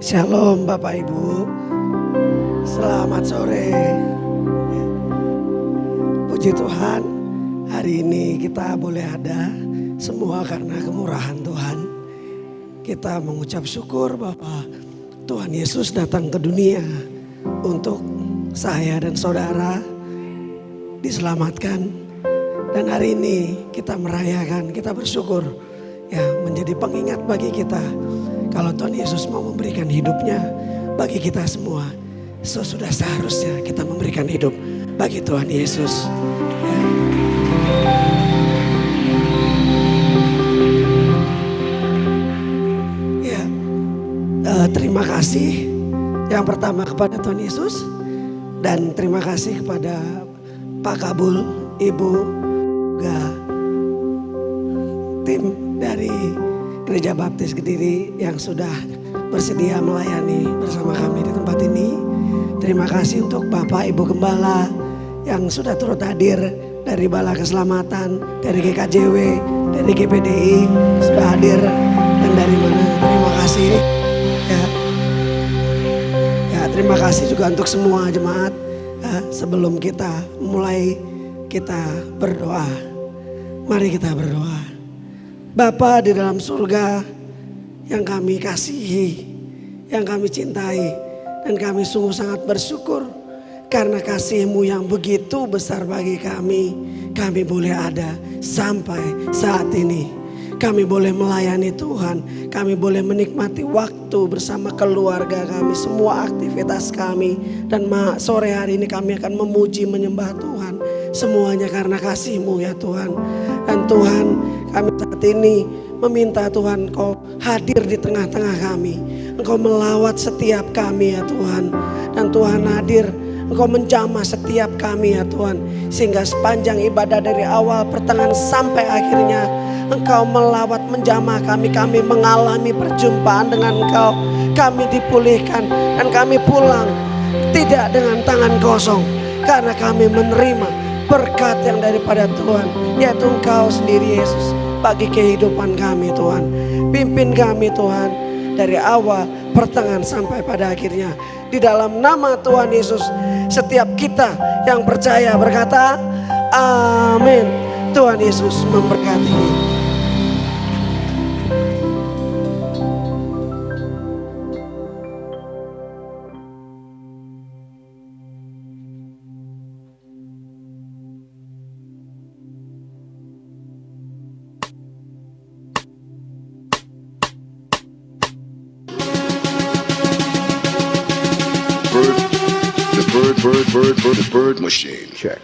Shalom Bapak Ibu, selamat sore. Puji Tuhan, hari ini kita boleh ada semua karena kemurahan Tuhan. Kita mengucap syukur bahwa Tuhan Yesus datang ke dunia untuk saya dan saudara diselamatkan. Dan hari ini kita merayakan, kita bersyukur ya, menjadi pengingat bagi kita. Kalau Tuhan Yesus mau memberikan hidupnya bagi kita semua, sudah seharusnya kita memberikan hidup bagi Tuhan Yesus. Ya, terima kasih yang pertama kepada Tuhan Yesus dan terima kasih kepada Pak Kabul, Ibu, juga tim dari Gereja Baptis Kediri yang sudah bersedia melayani bersama kami di tempat ini. Terima kasih untuk Bapak Ibu Gembala yang sudah turut hadir dari Bala Keselamatan, dari GKJW, dari GPDI sudah hadir dan dari mana. Terima kasih. Ya, terima kasih juga untuk semua jemaat. Sebelum kita mulai, kita berdoa. Mari kita berdoa. Bapa di dalam surga yang kami kasihi, yang kami cintai, dan kami sungguh sangat bersyukur karena kasih-Mu yang begitu besar bagi kami boleh ada sampai saat ini. Kami boleh melayani Tuhan, kami boleh menikmati waktu bersama keluarga kami, semua aktivitas kami. Dan sore hari ini kami akan memuji, menyembah Tuhan. Semuanya karena kasih-Mu ya Tuhan. Dan Tuhan, kami saat ini meminta Tuhan Engkau hadir di tengah-tengah kami. Engkau melawat setiap kami ya Tuhan. Dan Tuhan hadir, Engkau menjamah setiap kami ya Tuhan. Sehingga sepanjang ibadah dari awal, pertengahan sampai akhirnya Engkau melawat menjamah kami. Kami mengalami perjumpaan dengan Engkau. Kami dipulihkan dan kami pulang tidak dengan tangan kosong. Karena kami menerima berkat yang daripada Tuhan, yaitu Engkau sendiri Yesus, bagi kehidupan kami Tuhan. Pimpin kami Tuhan dari awal, pertengahan sampai pada akhirnya. Di dalam nama Tuhan Yesus, setiap kita yang percaya berkata amin. Tuhan Yesus memberkati. The bird machine. Check.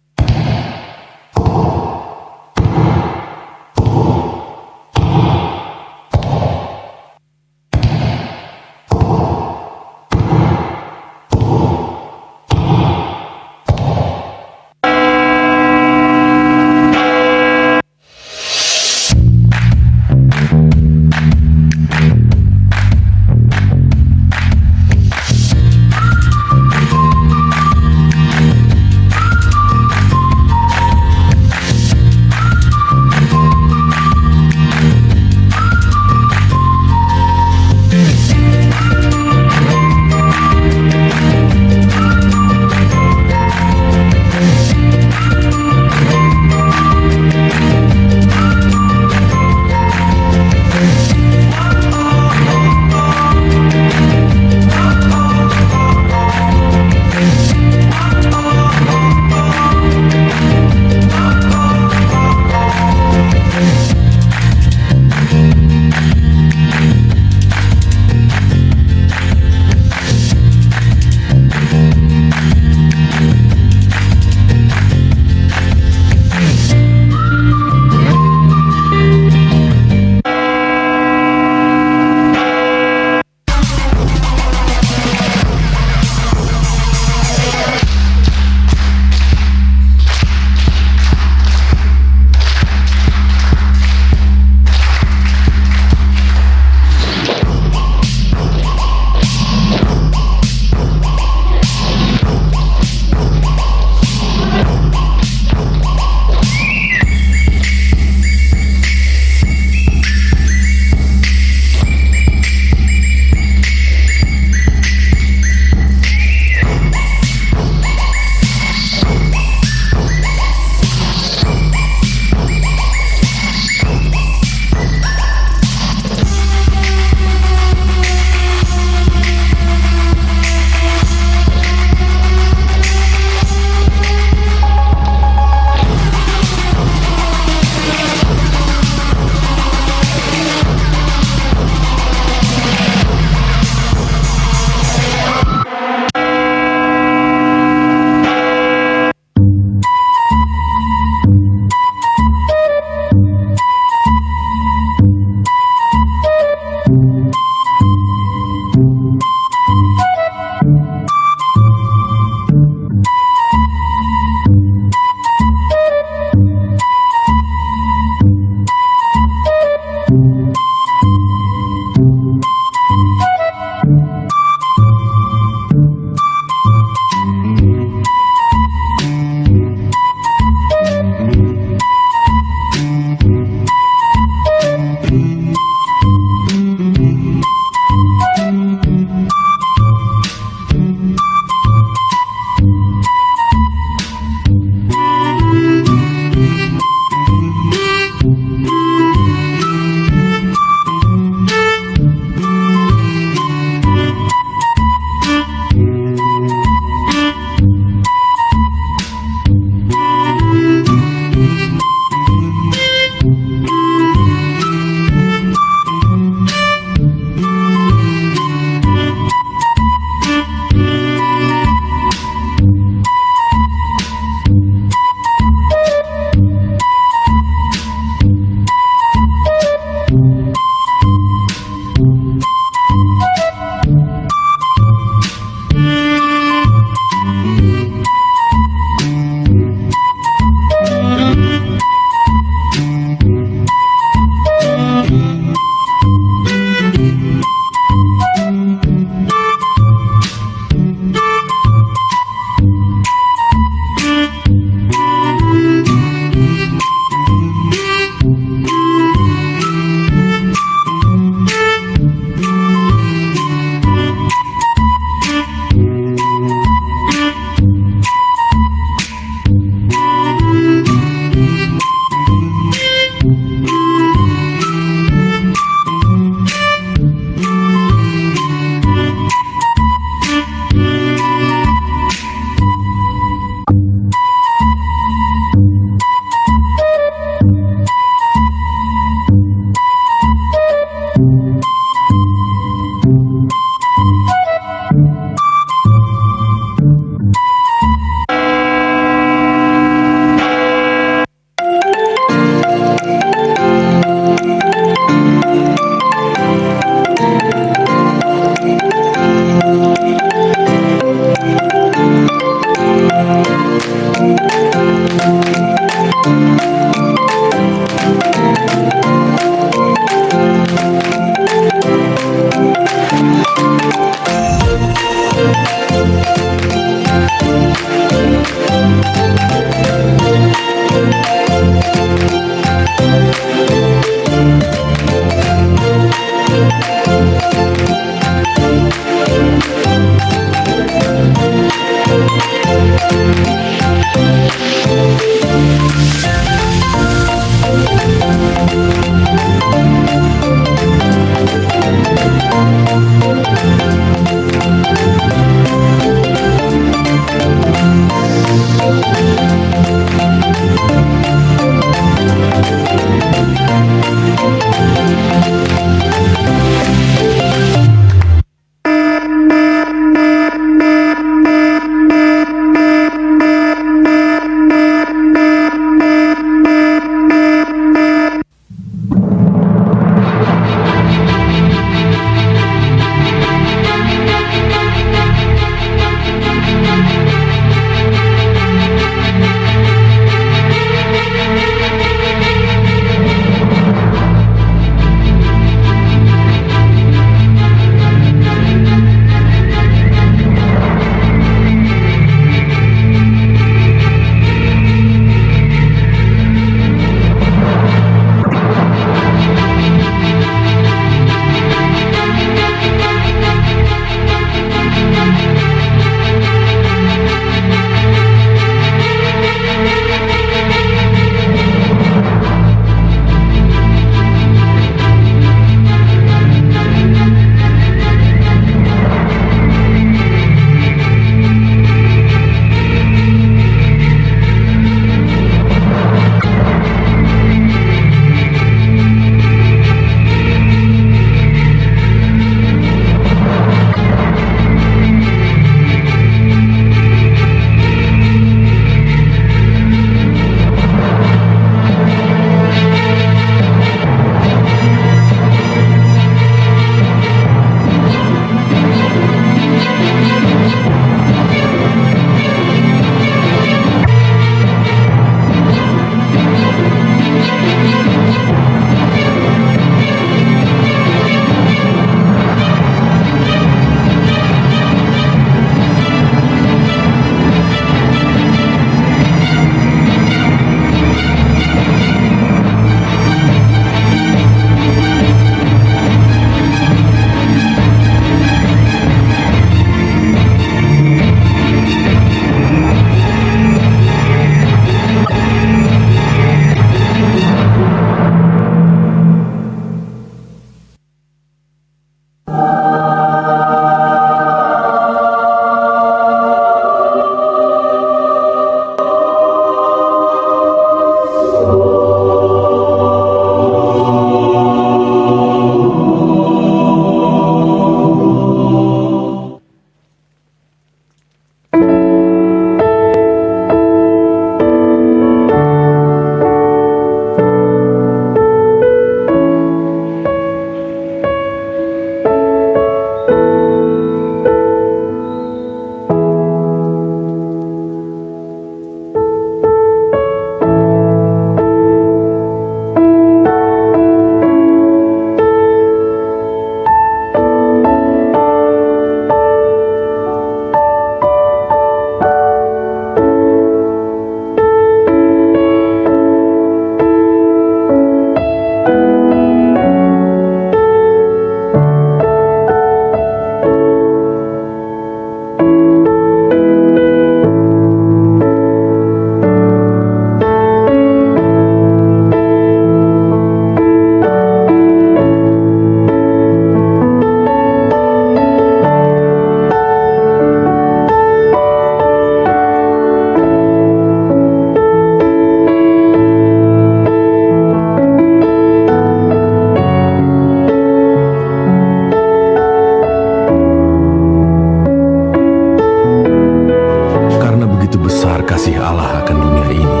begitu besar kasih Allah akan dunia ini,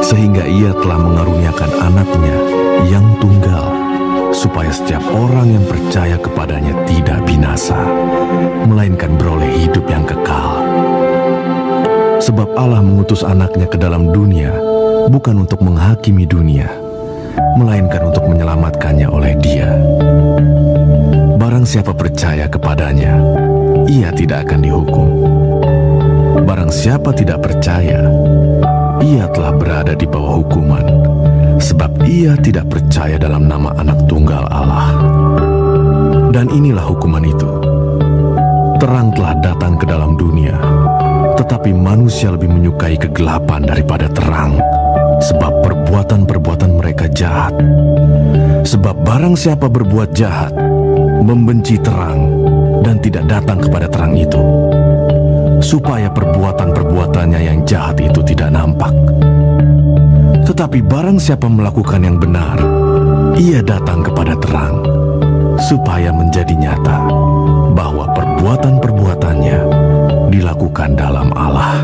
sehingga Ia telah mengaruniakan anaknya yang tunggal, supaya setiap orang yang percaya kepadanya tidak binasa, melainkan beroleh hidup yang kekal. Sebab Allah mengutus anaknya ke dalam dunia, bukan untuk menghakimi dunia, melainkan untuk menyelamatkannya oleh Dia. Barang siapa percaya kepadanya, ia tidak akan dihukum. Barang siapa tidak percaya, ia telah berada di bawah hukuman, sebab ia tidak percaya dalam nama Anak Tunggal Allah. Dan inilah hukuman itu: terang telah datang ke dalam dunia, tetapi manusia lebih menyukai kegelapan daripada terang, sebab perbuatan-perbuatan mereka jahat. Sebab barang siapa berbuat jahat, membenci terang, dan tidak datang kepada terang itu, supaya perbuatan-perbuatannya yang jahat itu tidak nampak. Tetapi barang siapa melakukan yang benar, ia datang kepada terang, supaya menjadi nyata bahwa perbuatan-perbuatannya dilakukan dalam Allah.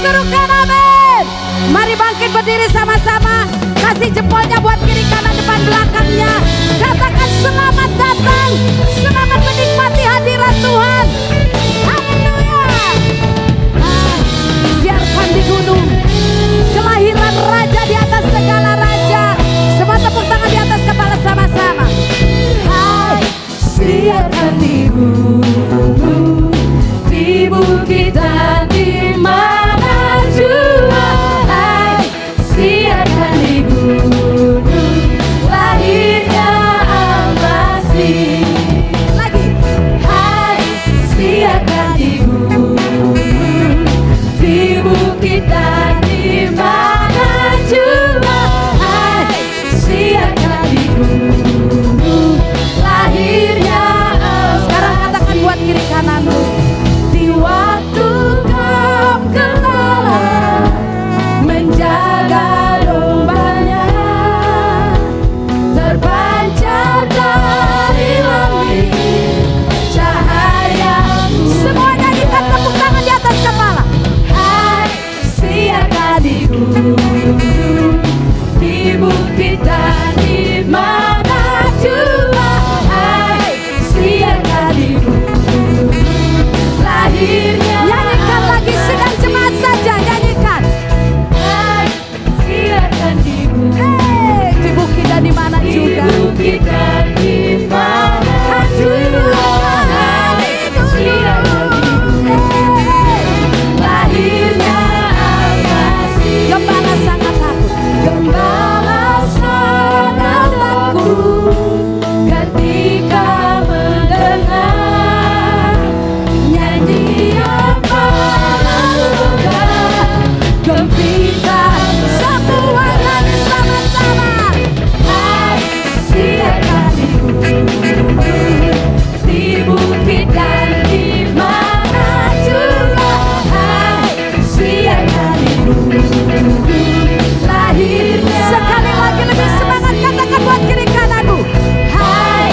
serukan amin. Mari bangkit berdiri sama-sama. Kasih jempolnya buat kiri kanan depan belakangnya. Katakan selamat datang. Selamat menikmati hadirat Tuhan. Haleluya. Siarkan di gunung kelahiran raja di atas segala raja. Semua tepuk tangan di atas kepala sama-sama. Hai, siarkan di gunung, di bukit dan di mana jua. Hai, siarkan di gunung, lahirnya Al-Masih. Lagi. Hai, siarkan di gunung, di bukit dan di mana jua. Hai, siarkan di gunung, lahirnya Al-Masih. Sekarang katakan buat kiri kananmu. Di waktu kau kelelahan menjaga dombanya, terpancar dari langit cahayamu. Semua nyanyikan, tepuk tangan di atas kepala. Hai, siarkan di gunung, di bukit dan di mana jua. Hai, siarkan di gunung, lahirnya. Nyanyikan lagi, sedang jemaat saja nyanyikan. Hai, siarkan di gunung, di bukit dan di mana juga. Di bukit dan di mana juga. Lahirnya Al-Masih. Gembala sangat takut. Gembala sangat takut ketika mendengar nyanyian para surga gembira. Semua nyanyi sama-sama. Hai, siarkan di gunung, di bukit dan di mana juga. Hai, siarkan di gunung, lahirnya. Sekali lagi lebih semangat, katakan buat kiri kananmu. Hai,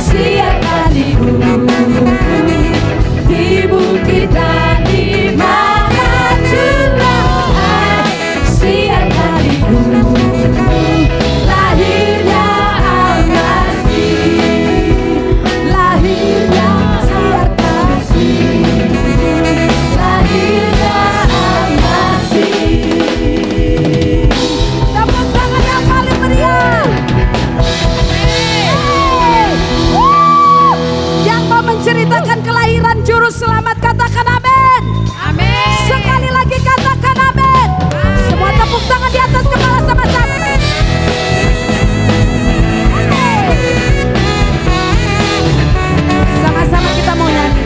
siarkan di gunung, di bukit dan di mana juga. Hai, siarkan di gunung, lahirnya Al-Masih. Lahirnya Al-Masih. Lahirnya Al-Masih. Tepuk tangan yang paling meriah. Yang mau menceritakan kelahiran juru selamat, katakan amin. Amin. Sekali lagi katakan amin. Semua tepuk tangan di atas kepala sama-sama. Sama-sama kita mau nyanyi.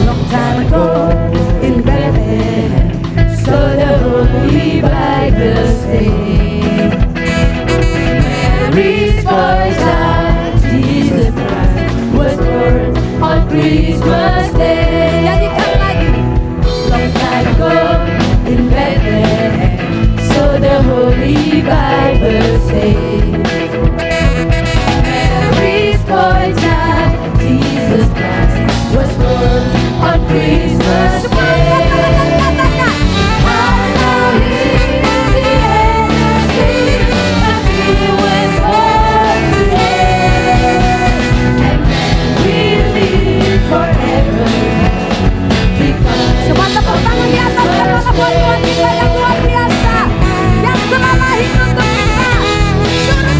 Long time ago in Bethlehem, so the Holy Bible says, Mary's boy child, Jesus Christ, was born on Christmas Day. Nyanyikan lagi. Long time ago in Bethlehem, so the Holy Bible says, Mary's boy child, Jesus Christ, was born on Christmas Day. I know he is the innocent, but he was born today, and then we live forever. Semua tepuk tangan di atas kepala buat Tuhan kita yang luar biasa, yang telah lahir untuk kita. Juru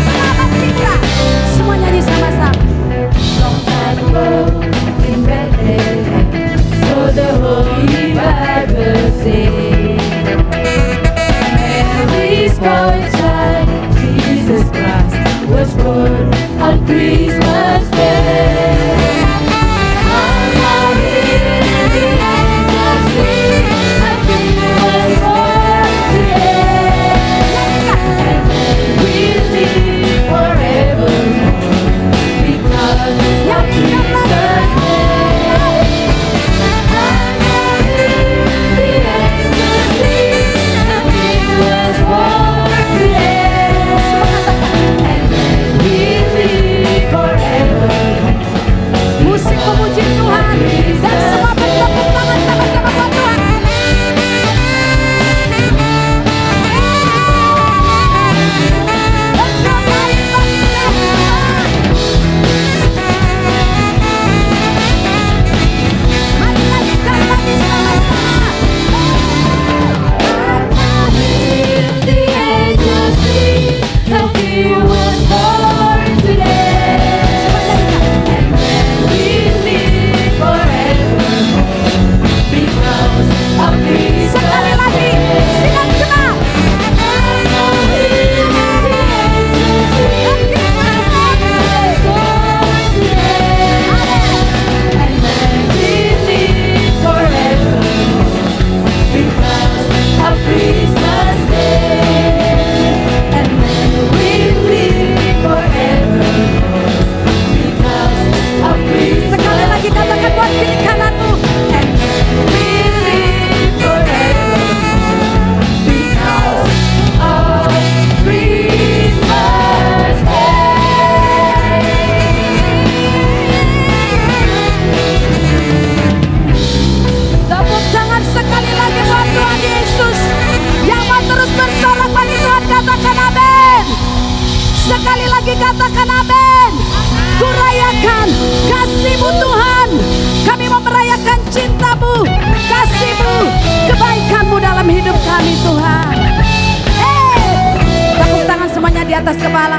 atas kepala.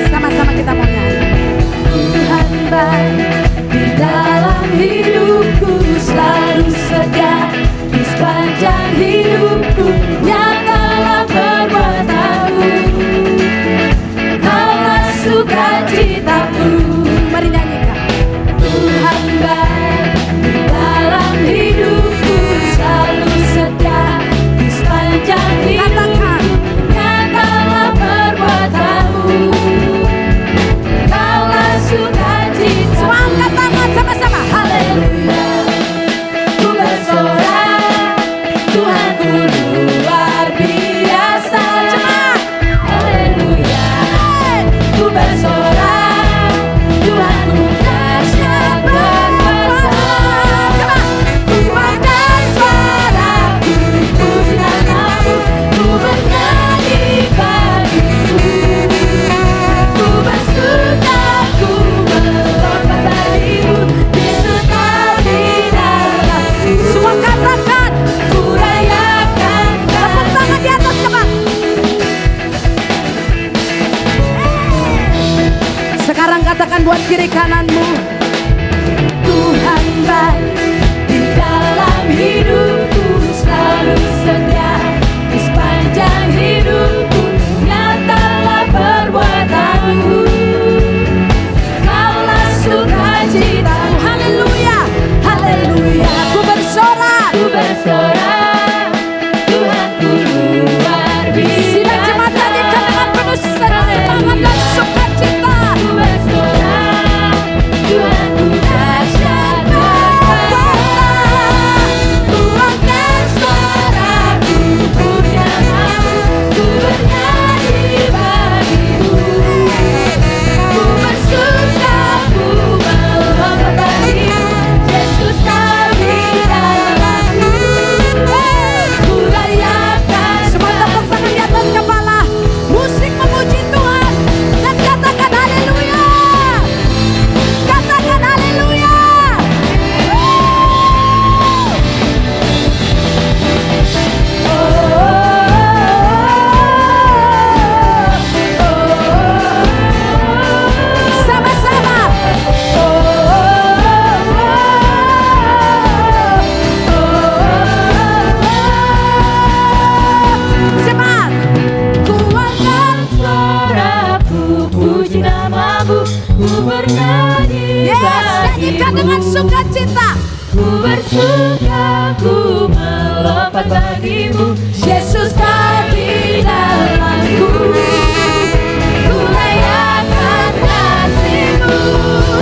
Sama-sama kita mau nyanyi. Tuhan baik di dalam hidupku, selalu setia di sepanjang hidupku. Nyatalah perbuatanmu, kaulah sukacitaku. Mari nyanyikan. Tuhan baik di dalam hidupku, selalu setia di sepanjang hidupku. Nyatalah perbuatanmu, kaulah sukacita. Semua angkat tangan sama-sama. Haleluya, ku bersorak, Tuhanku luar biasa. Haleluya, ku bersorak, Tuhanku dahsyat berkuasa. Ku angkat suaraku, puji namamu, ku bernyanyi bagimu. Ku bersuka, ku melompat bagimu, Yesus kau di dalamku. Semua katakan, ku rayakan. Tepuk tangan di atas coba. Sekarang katakan buat kiri kananmu. Tuhan baik di dalam hidupku, selalu setia di sepanjang hidupku. Nyatalah perbuatanmu, kaulah sukacitamu. Haleluya, haleluya. Ku bersorak, Tuhanku luar biasa. Sidang jemaat nyanyikan dengan penuh semangat dan sukacita. Ku bersorak, Tuhanku dahsyat berkuasa. Ku angkat suaraku, puji namamu, ku bernyanyi bagimu. Ku bersuka, ku melompat bagimu, Yesus kau di dalamku. Ku rayakan. Semua tepuk tangan di atas kepala. Musik memuji Tuhan dan katakan haleluya. Katakan haleluya. Sama-sama. Semangat. Ku angkat suaraku, puji namamu, ku bernyanyi nyanyikan dengan sukacita. Ku bersuka, ku melompat bagimu, Yesus kau di dalamku. Ku rayakan kasih-Mu.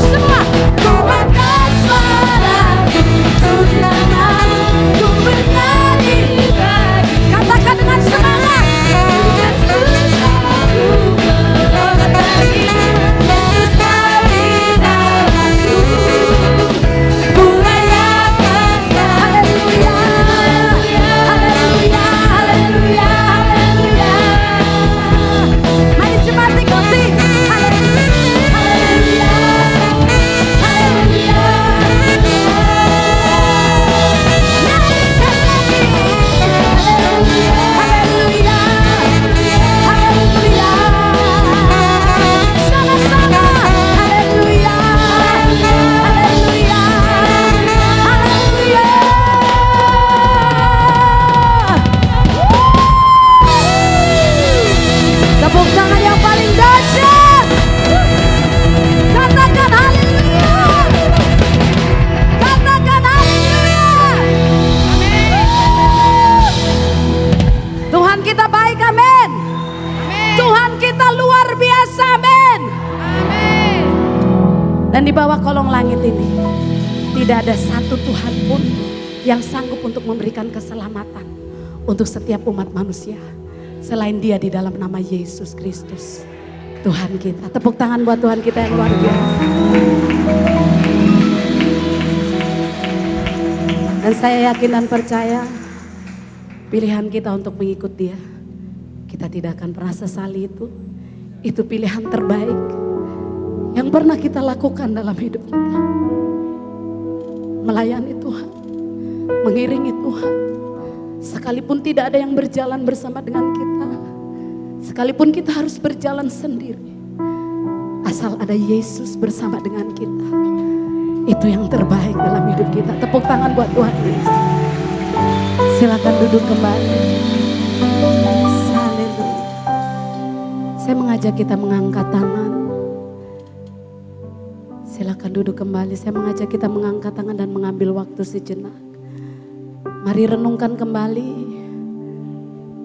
Semua. Ku angkat suaraku, puji namamu, ku bernyanyi bagimu. Katakan dengan semangat. Yesus aku melompat bagimu, Yesus kau di dalamku. Ku rayakan. Haleluya, haleluya, haleluya, haleluya. Mari jemaat ikuti. Haleluya, haleluya, haleluya. Nyanyikan lagi. Haleluya, haleluya, haleluya. Sama-sama. Haleluya, haleluya, haleluya. Tepuk tangan yang paling dahsyat. Katakan haleluya. Katakan haleluya. Tuhan kita baik, amin. Tuhan kita luar biasa, amin. Dan di bawah kolong langit ini tidak ada satu Tuhan pun yang sanggup untuk memberikan keselamatan untuk setiap umat manusia selain Dia di dalam nama Yesus Kristus, Tuhan kita. Tepuk tangan buat Tuhan kita yang luar biasa. Dan saya yakin dan percaya pilihan kita untuk mengikut Dia, kita tidak akan pernah sesali itu. Itu pilihan terbaik yang pernah kita lakukan dalam hidup kita. Melayani Tuhan, mengiringi Tuhan, Sekalipun tidak ada yang berjalan bersama dengan kita, sekalipun kita harus berjalan sendiri, asal ada Yesus bersama dengan kita, itu yang terbaik dalam hidup kita. Tepuk tangan buat Tuhan Yesus. Silakan duduk kembali. Haleluya. Saya mengajak kita mengangkat tangan. Silakan duduk kembali. Saya mengajak kita mengangkat tangan dan mengambil waktu sejenak. Mari renungkan kembali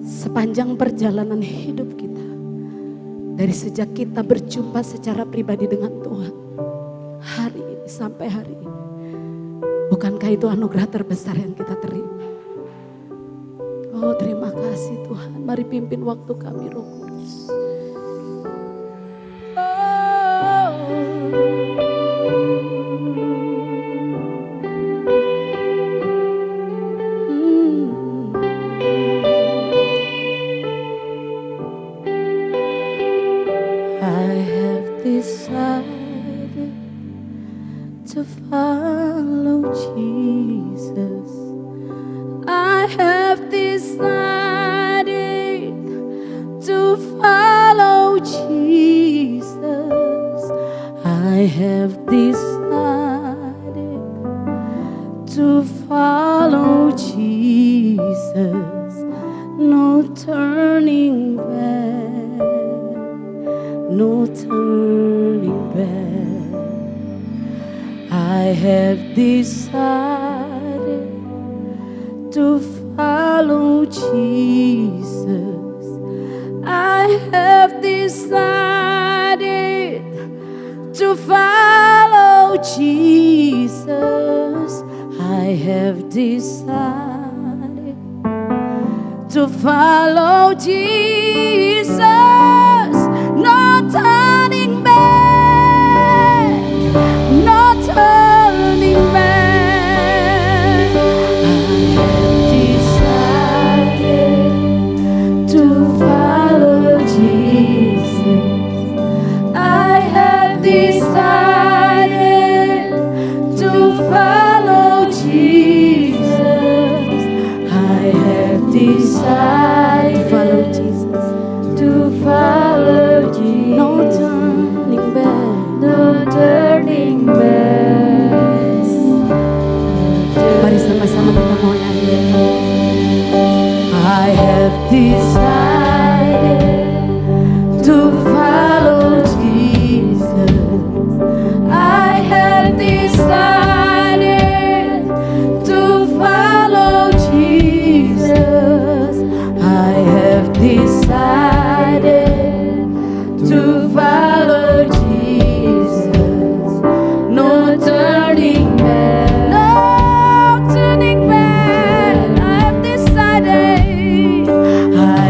sepanjang perjalanan hidup kita. Dari sejak kita berjumpa secara pribadi dengan Tuhan. Hari ini sampai hari ini. Bukankah itu anugerah terbesar yang kita terima? Oh, terima kasih Tuhan. Mari pimpin waktu kami, Roh Kudus. I have decided to follow Jesus. I have decided to follow Jesus. I have decided to follow Jesus. No turning back, no turning back. I have decided to follow Jesus. I have decided to follow Jesus. I have decided to follow Jesus. No turning back, no turning back. I have decided to follow Jesus. I have decided to follow Jesus. I have decided to follow Jesus. To follow Jesus. No turning back, no turning back. Mari sama-sama kita mau nyanyi. I have decided to follow Jesus. I have decided to follow Jesus. I have decided to follow Jesus. No turning back, no turning back. I have decided. I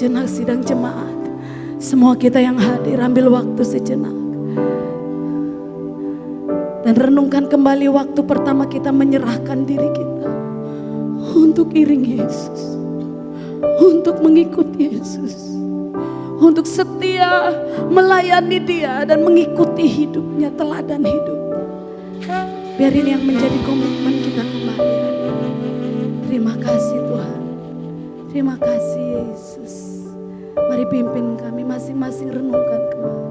sejenak sidang jemaat. Semua kita yang hadir ambil waktu sejenak. Dan renungkan kembali waktu pertama kita menyerahkan diri kita untuk iring Yesus, untuk mengikuti Yesus, untuk setia melayani Dia dan mengikuti hidupnya, teladan hidup. Biar ini yang menjadi komitmen kita kembali hari ini. Terima kasih Tuhan, terima kasih Yesus. Mari pimpin kami, masing-masing renungkan kembali.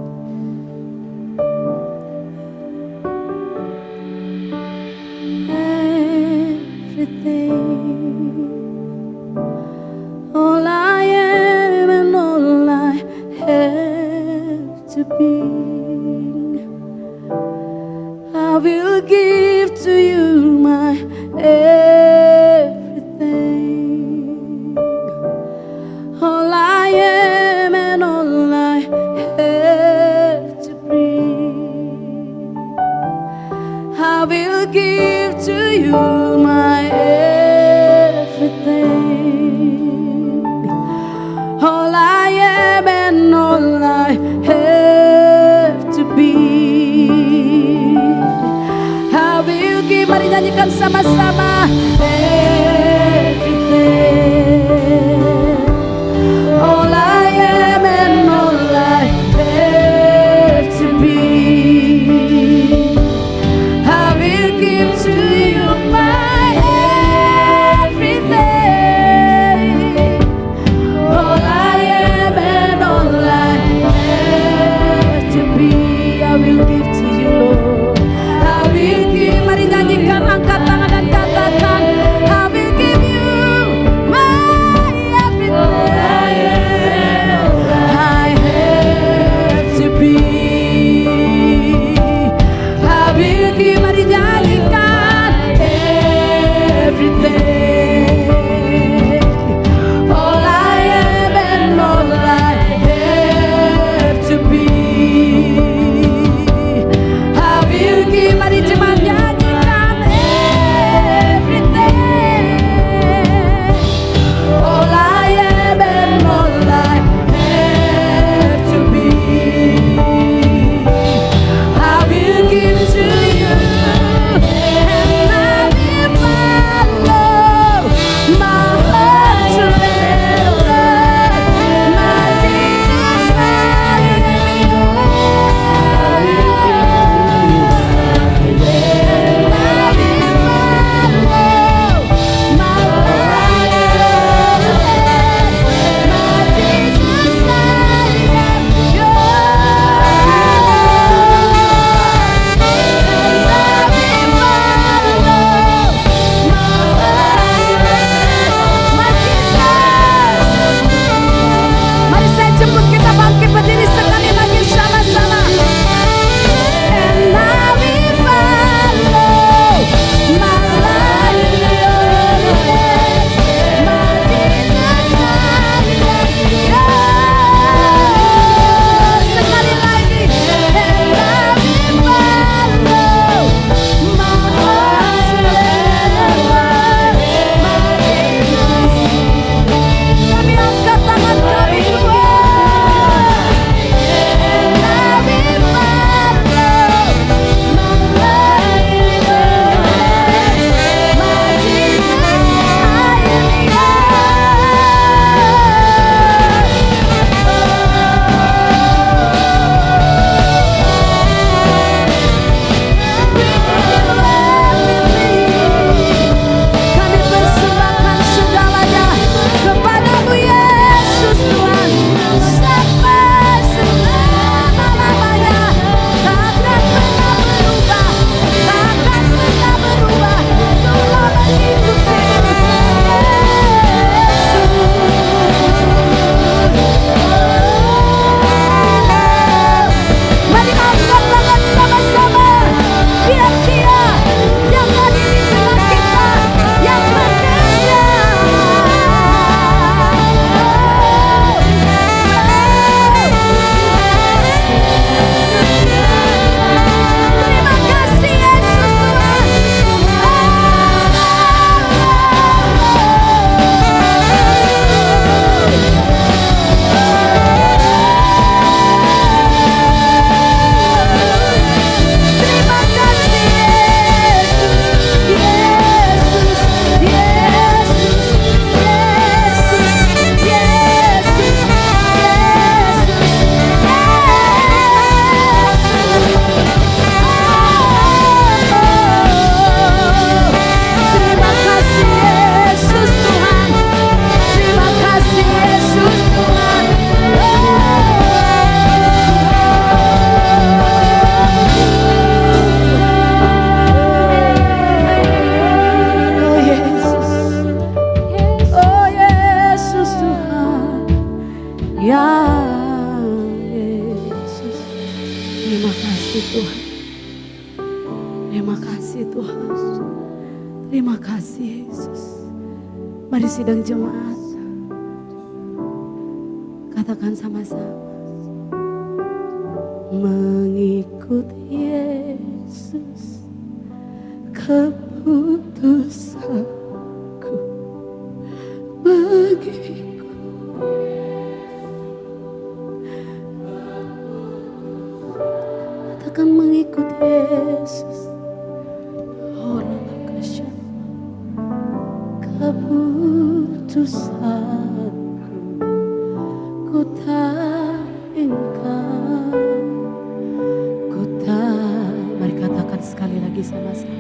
All I am and all I have to be, I will give to you my everything. All I am and all I have to be, I will give to you my everything. All I am and all I have to be, I will give. Mari nyanyikan sama-sama. Everything. All I am and all I have to be, I will give to you my everything. All I am and all I have to be, I will give to you, Lord. I will give. Mari nyanyikan, angkat tangan dan katakan. Terima kasih Tuhan. Terima kasih Tuhan. Terima kasih Yesus. Mari sidang jemaat, katakan sama-sama. Mengikut Yesus keputusanku, mengikut. Katakan mengikut Yesus. Keputusanku ku tak ingkar, mari katakan sekali lagi sama-sama.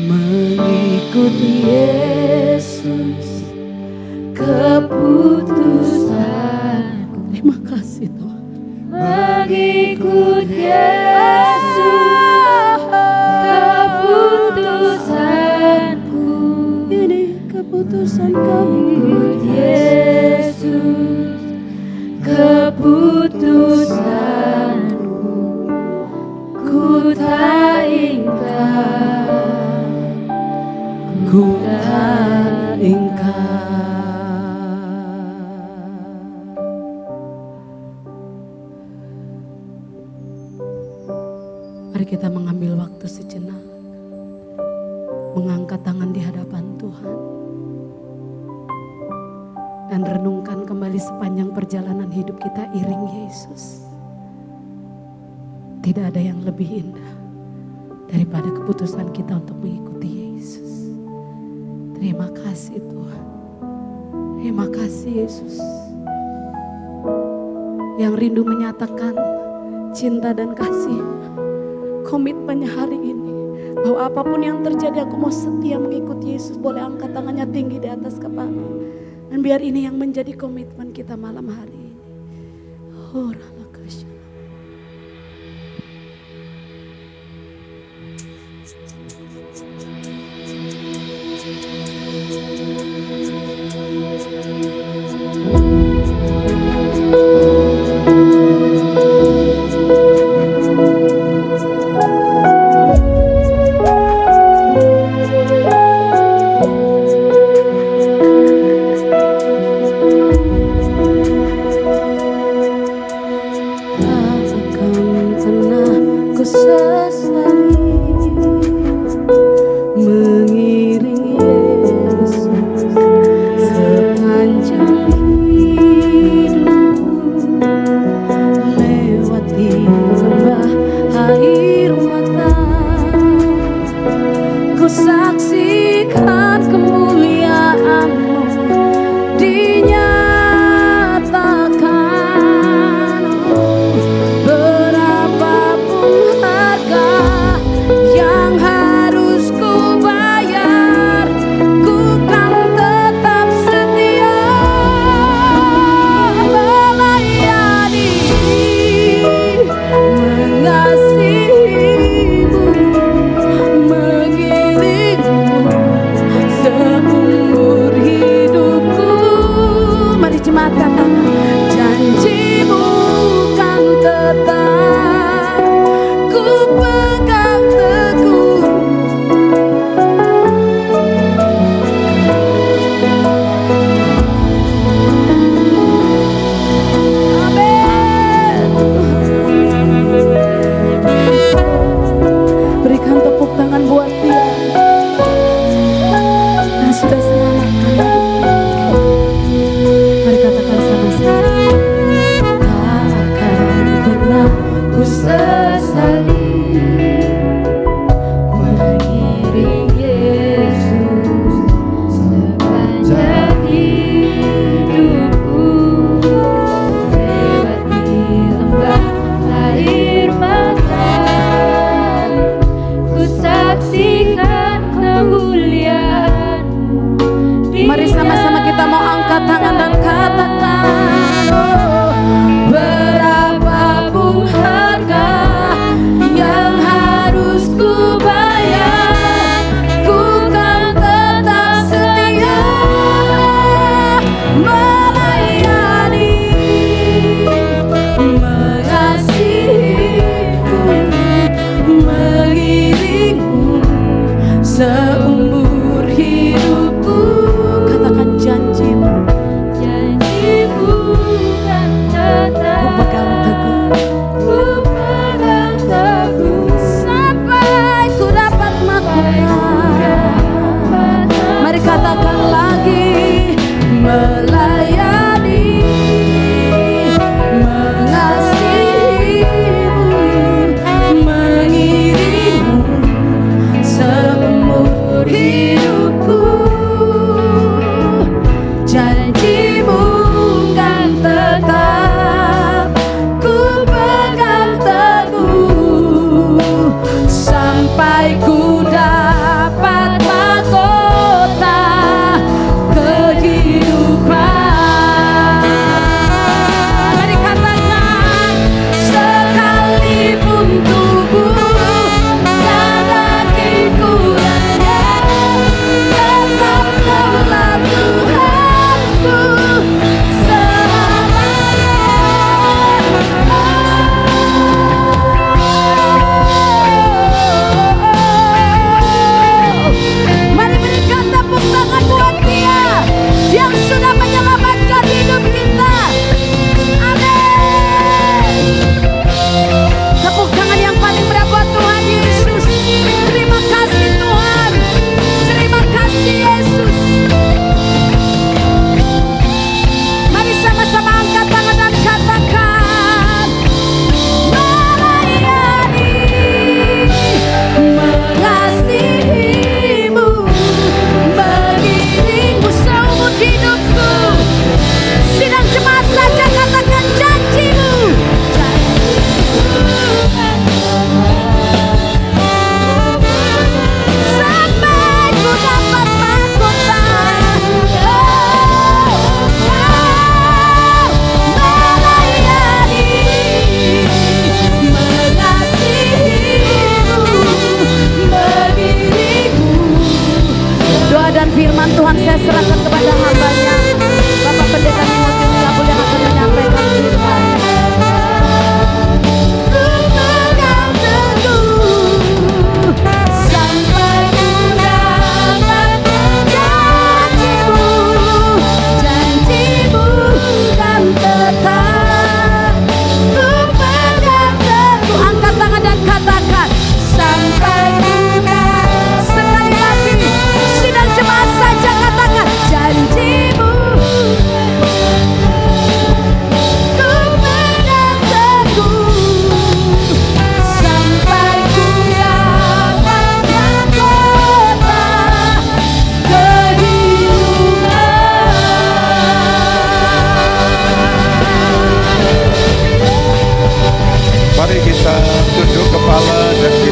Mengikut Yesus keputusanku. Terima kasih Tuhan. Mengikut Yesus keputusanku. Ini keputusan kami. Mengikut Yesus keputusanku, ku tak ingkar, ku tak ingkar. Mari kita mengambil waktu sejenak, mengangkat tangan di hadapan Tuhan, dan renungkan kembali sepanjang perjalanan hidup kita iring Yesus. Tidak ada yang lebih indah daripada keputusan kita untuk mengikuti Yesus. Terima kasih Tuhan. Terima kasih Yesus. Yang rindu menyatakan cinta dan kasih, komitmennya hari ini, bahwa apapun yang terjadi aku mau setia mengikuti Yesus. Boleh angkat tangannya tinggi di atas kepala. Dan biar ini yang menjadi komitmen kita malam hari ini. Oh, Ramakasya.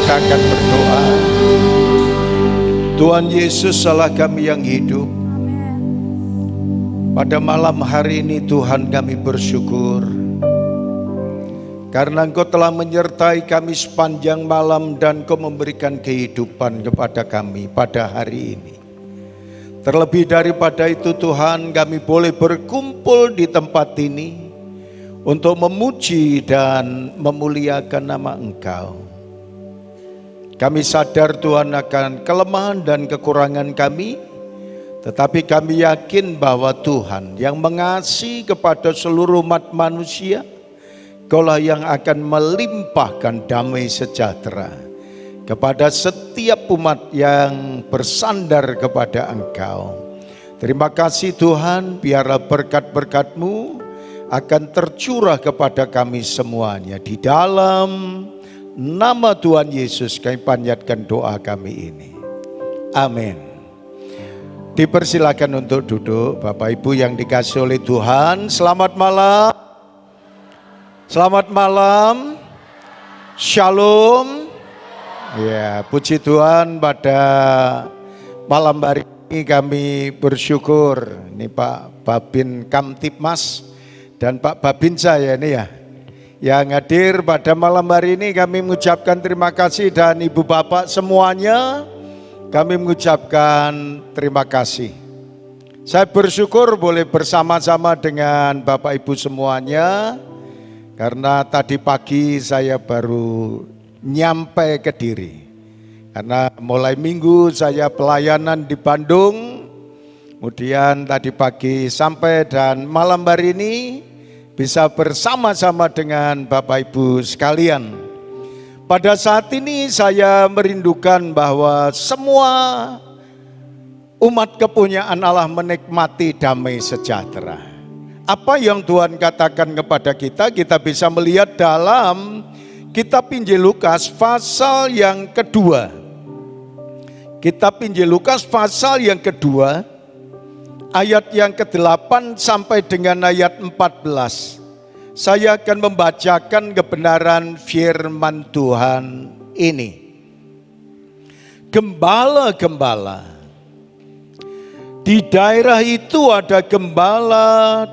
kita akan berdoa. Tuhan Yesus Allah kami yang hidup, pada malam hari ini Tuhan kami bersyukur karena Engkau telah menyertai kami sepanjang malam dan Engkau memberikan kehidupan kepada kami pada hari ini. Terlebih daripada itu Tuhan, kami boleh berkumpul di tempat ini untuk memuji dan memuliakan nama Engkau. Kami sadar Tuhan akan kelemahan dan kekurangan kami, tetapi kami yakin bahwa Tuhan yang mengasihi kepada seluruh umat manusia, Engkaulah yang akan melimpahkan damai sejahtera kepada setiap umat yang bersandar kepada Engkau. Terima kasih Tuhan, biarlah berkat-berkat-Mu akan tercurah kepada kami semuanya. Di dalam nama Tuhan Yesus kami panjatkan doa kami ini. Amin. Dipersilakan untuk duduk Bapak Ibu yang dikasihi oleh Tuhan. Selamat malam. Selamat malam. Shalom. Ya, puji Tuhan, pada malam hari ini kami bersyukur. Ini Pak Babin Kamtipmas dan Pak Babinsa ya ini ya, yang hadir pada malam hari ini. Kami mengucapkan terima kasih, dan Ibu Bapak semuanya kami mengucapkan terima kasih. Saya bersyukur boleh bersama-sama dengan Bapak Ibu semuanya, karena tadi pagi saya baru nyampe Kediri. Karena mulai minggu saya pelayanan di Bandung, kemudian tadi pagi sampai, dan malam hari ini bisa bersama-sama dengan Bapak Ibu sekalian. Pada saat ini saya merindukan bahwa semua umat kepunyaan Allah menikmati damai sejahtera. Apa yang Tuhan katakan kepada kita, kita bisa melihat dalam Kitab Injil Lukas pasal yang kedua. Kitab Injil Lukas pasal yang kedua, ayat yang ke-8 sampai dengan ayat 14. Saya akan membacakan kebenaran firman Tuhan ini. Gembala-gembala. Di daerah itu ada gembala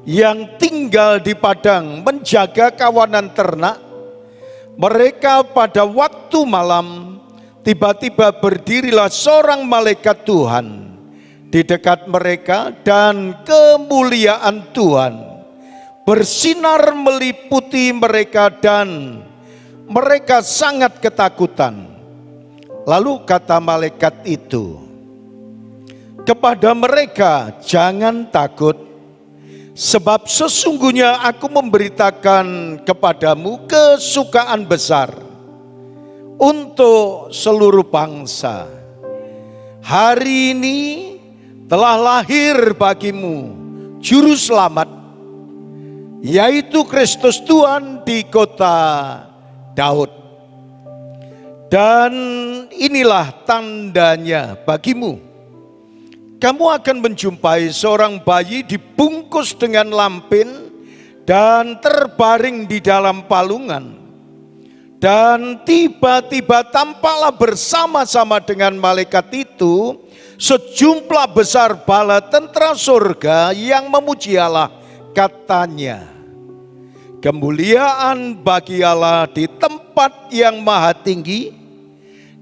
yang tinggal di padang menjaga kawanan ternak. Mereka pada waktu malam tiba-tiba berdirilah seorang malaikat Tuhan di dekat mereka, dan kemuliaan Tuhan bersinar meliputi mereka dan mereka sangat ketakutan. Lalu kata malaikat itu kepada mereka, "Jangan takut, sebab sesungguhnya aku memberitakan kepadamu kesukaan besar untuk seluruh bangsa. Hari ini telah lahir bagimu juru selamat, yaitu Kristus Tuhan di kota Daud. Dan inilah tandanya bagimu. Kamu akan menjumpai seorang bayi dibungkus dengan lampin dan terbaring di dalam palungan. Dan tiba-tiba tampaklah bersama-sama dengan malaikat itu sejumlah besar bala tentara surga yang memuji Allah. Katanya, kemuliaan bagi Allah di tempat yang maha tinggi,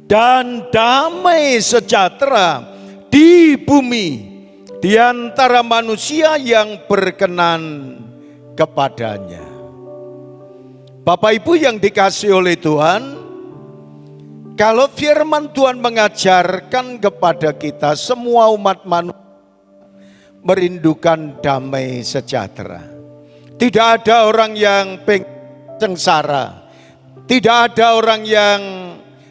dan damai sejahtera di bumi di antara manusia yang berkenan kepadanya. Bapak Ibu yang dikasihi oleh Tuhan, kalau firman Tuhan mengajarkan kepada kita semua umat manusia merindukan damai sejahtera. Tidak ada orang yang sengsara, tidak ada orang yang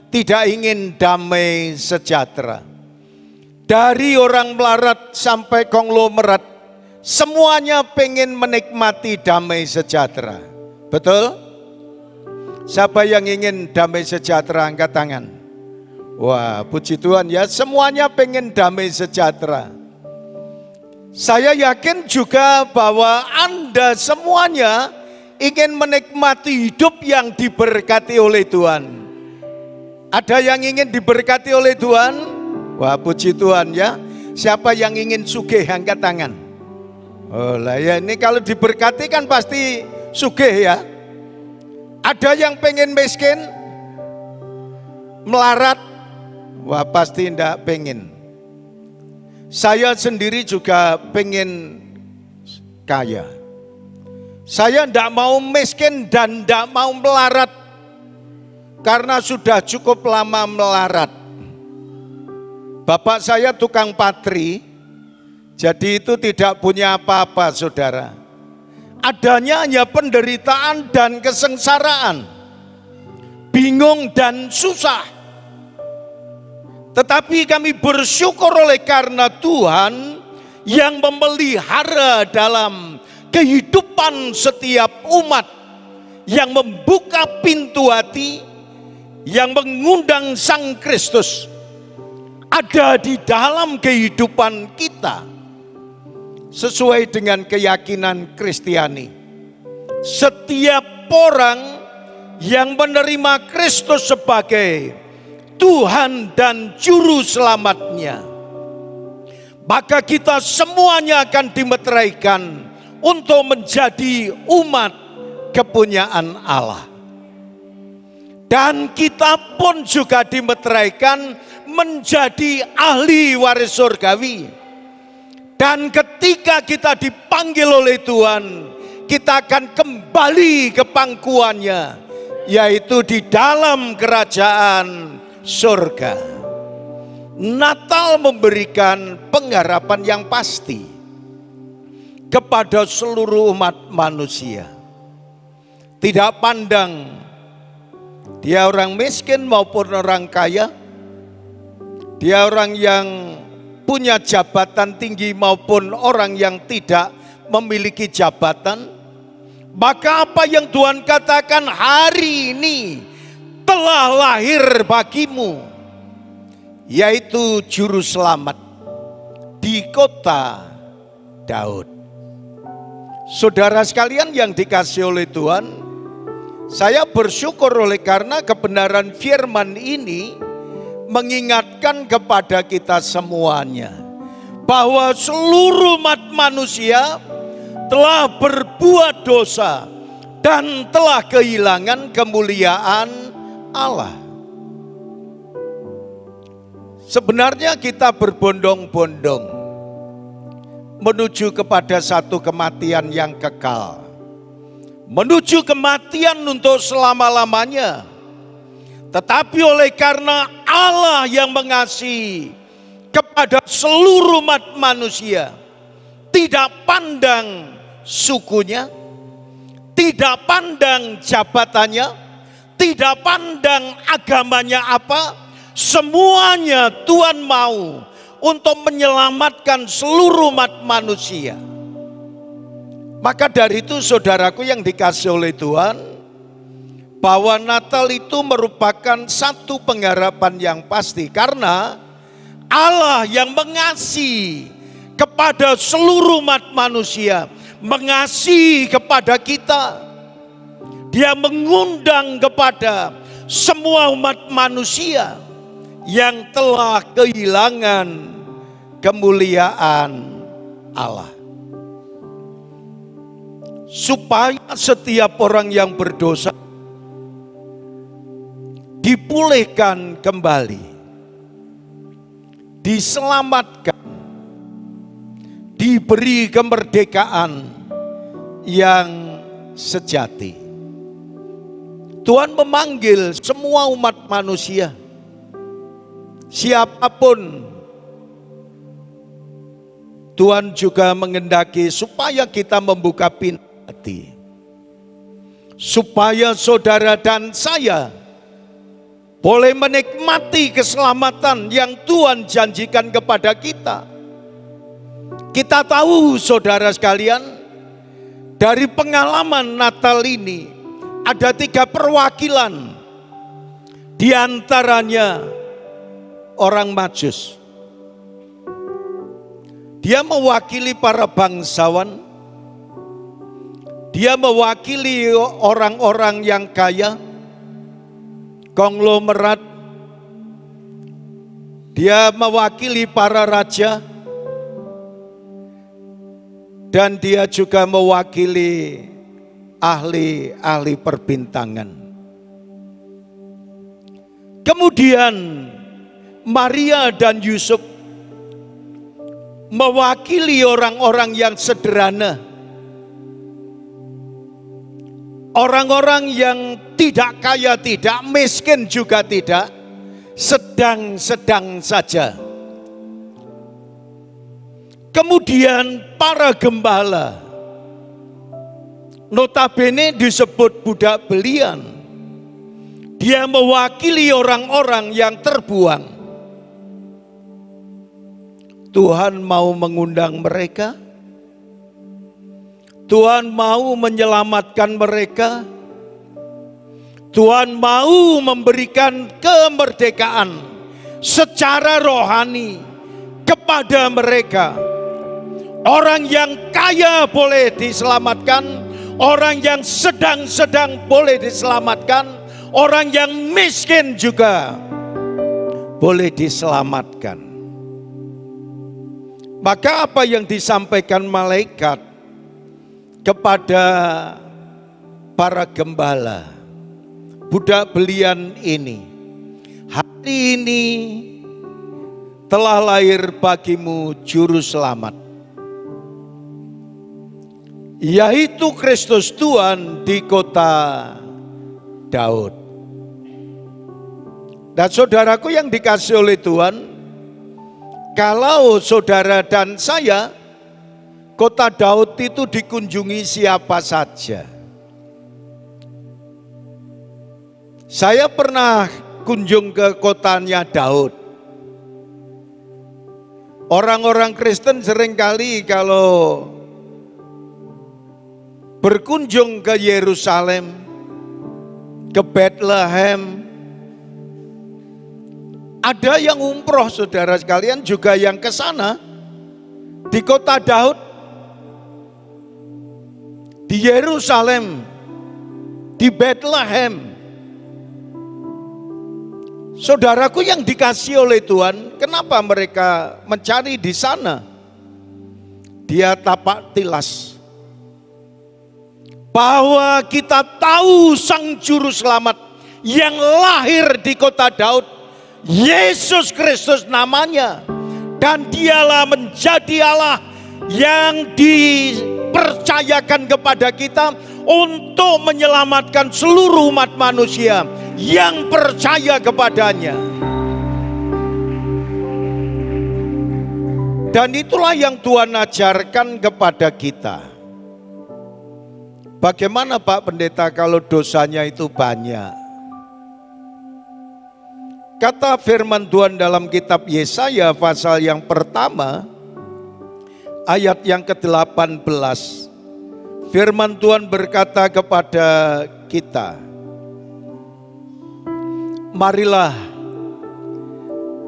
tidak ingin damai sejahtera. Dari orang melarat sampai konglomerat, semuanya pengen menikmati damai sejahtera. Betul? Siapa yang ingin damai sejahtera, angkat tangan. Wah, puji Tuhan ya, semuanya pengen damai sejahtera. Saya yakin juga bahwa Anda semuanya ingin menikmati hidup yang diberkati oleh Tuhan. Ada yang ingin diberkati oleh Tuhan? Wah, puji Tuhan ya. Siapa yang ingin sugih angkat tangan? Oh lah ya, ini kalau diberkati kan pasti sugih ya. Ada yang pengen miskin, melarat? Wah, pasti enggak pengen. Saya sendiri juga pengen kaya. Saya enggak mau miskin dan enggak mau melarat. Karena sudah cukup lama melarat. Bapak saya tukang patri, jadi itu tidak punya apa-apa saudara. Adanya hanya penderitaan dan kesengsaraan, bingung dan susah. Tetapi kami bersyukur oleh karena Tuhan yang memelihara dalam kehidupan setiap umat, yang membuka pintu hati, yang mengundang Sang Kristus ada di dalam kehidupan kita sesuai dengan keyakinan Kristiani. Setiap orang yang menerima Kristus sebagai Tuhan dan Juru Selamatnya, maka kita semuanya akan dimeteraikan untuk menjadi umat kepunyaan Allah. Dan kita pun juga dimeteraikan menjadi ahli waris surgawi. Dan ketika kita dipanggil oleh Tuhan, kita akan kembali ke pangkuannya, yaitu di dalam kerajaan surga. Natal memberikan pengharapan yang pasti kepada seluruh umat manusia. Tidak pandang dia orang miskin maupun orang kaya, dia orang yang punya jabatan tinggi maupun orang yang tidak memiliki jabatan. Maka apa yang Tuhan katakan, hari ini telah lahir bagimu, yaitu Juru Selamat di kota Daud. Saudara sekalian yang dikasihi oleh Tuhan, saya bersyukur oleh karena kebenaran firman ini mengingatkan kepada kita semuanya bahwa seluruh umat manusia telah berbuat dosa dan telah kehilangan kemuliaan Allah. Sebenarnya kita berbondong-bondong menuju kepada satu kematian yang kekal, menuju kematian untuk selama-lamanya. Tetapi oleh karena Allah yang mengasihi kepada seluruh umat manusia, tidak pandang sukunya, tidak pandang jabatannya, tidak pandang agamanya apa, semuanya Tuhan mau untuk menyelamatkan seluruh umat manusia. Maka dari itu saudaraku yang dikasihi oleh Tuhan, bahwa Natal itu merupakan satu pengharapan yang pasti. Karena Allah yang mengasihi kepada seluruh umat manusia, mengasihi kepada kita. Dia mengundang kepada semua umat manusia yang telah kehilangan kemuliaan Allah. Supaya setiap orang yang berdosa dipulihkan kembali, diselamatkan, diberi kemerdekaan yang sejati. Tuhan memanggil semua umat manusia, siapapun. Tuhan juga menghendaki supaya kita membuka pintu hati, supaya saudara dan saya boleh menikmati keselamatan yang Tuhan janjikan kepada kita. Kita tahu saudara sekalian, dari pengalaman Natal ini ada 3 perwakilan, di antaranya orang Majus. Dia mewakili para bangsawan, dia mewakili orang-orang yang kaya, konglomerat, Dia mewakili para raja, dan dia juga mewakili ahli-ahli perbintangan. Kemudian Maria dan Yusuf mewakili orang-orang yang sederhana, orang-orang yang tidak kaya, tidak miskin juga tidak, sedang-sedang saja. Kemudian para gembala, notabene disebut budak belian, dia mewakili orang-orang yang terbuang. Tuhan mau mengundang mereka, Tuhan mau menyelamatkan mereka, Tuhan mau memberikan kemerdekaan secara rohani kepada mereka. Orang yang kaya boleh diselamatkan, orang yang sedang-sedang boleh diselamatkan, orang yang miskin juga boleh diselamatkan. Maka apa yang disampaikan malaikat kepada para gembala, budak belian ini, hari ini telah lahir bagimu juru selamat, yaitu Kristus Tuhan di kota Daud. Dan saudaraku yang dikasihi oleh Tuhan, kalau saudara dan saya, kota Daud itu dikunjungi siapa saja. Saya pernah kunjung ke kotanya Daud. Orang-orang Kristen seringkali kalau berkunjung ke Yerusalem, ke Bethlehem, ada yang umroh saudara sekalian, juga yang ke sana di kota Daud, di Yerusalem, di Bethlehem. Saudaraku yang dikasihi oleh Tuhan, kenapa mereka mencari di sana? Dia tapak tilas bahwa kita tahu Sang Juru Selamat yang lahir di kota Daud, Yesus Kristus namanya, dan dialah menjadi Allah yang dipercayakan kepada kita untuk menyelamatkan seluruh umat manusia yang percaya kepadanya. Dan itulah yang Tuhan ajarkan kepada kita. Bagaimana Pak Pendeta kalau dosanya itu banyak? Kata firman Tuhan dalam kitab Yesaya pasal yang pertama, ayat yang ke-18. Firman Tuhan berkata kepada kita, marilah,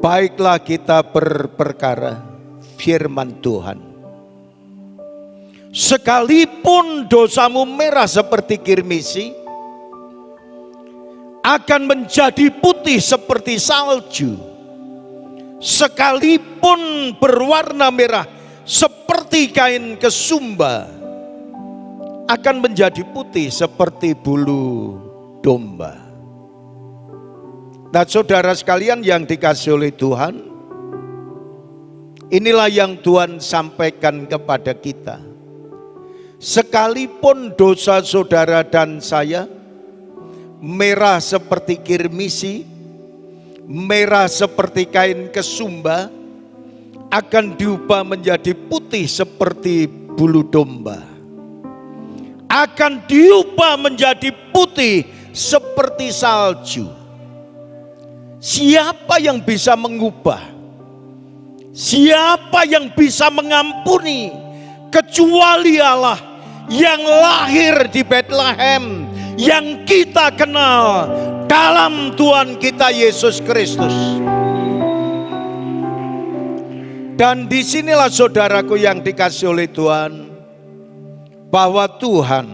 baiklah kita berperkara firman Tuhan. Sekalipun dosamu merah seperti kirmisi, akan menjadi putih seperti salju. Sekalipun berwarna merah seperti kain kesumba, akan menjadi putih seperti bulu domba. Nah saudara sekalian yang dikasihi oleh Tuhan, inilah yang Tuhan sampaikan kepada kita. Sekalipun dosa saudara dan saya merah seperti kirmisi, merah seperti kain kesumba, akan diubah menjadi putih seperti bulu domba. Akan diubah menjadi putih seperti salju. Siapa yang bisa mengubah? Siapa yang bisa mengampuni? Kecuali Allah yang lahir di Bethlehem, yang kita kenal dalam Tuhan kita Yesus Kristus. Dan disinilah saudaraku yang dikasihi oleh Tuhan, bahwa Tuhan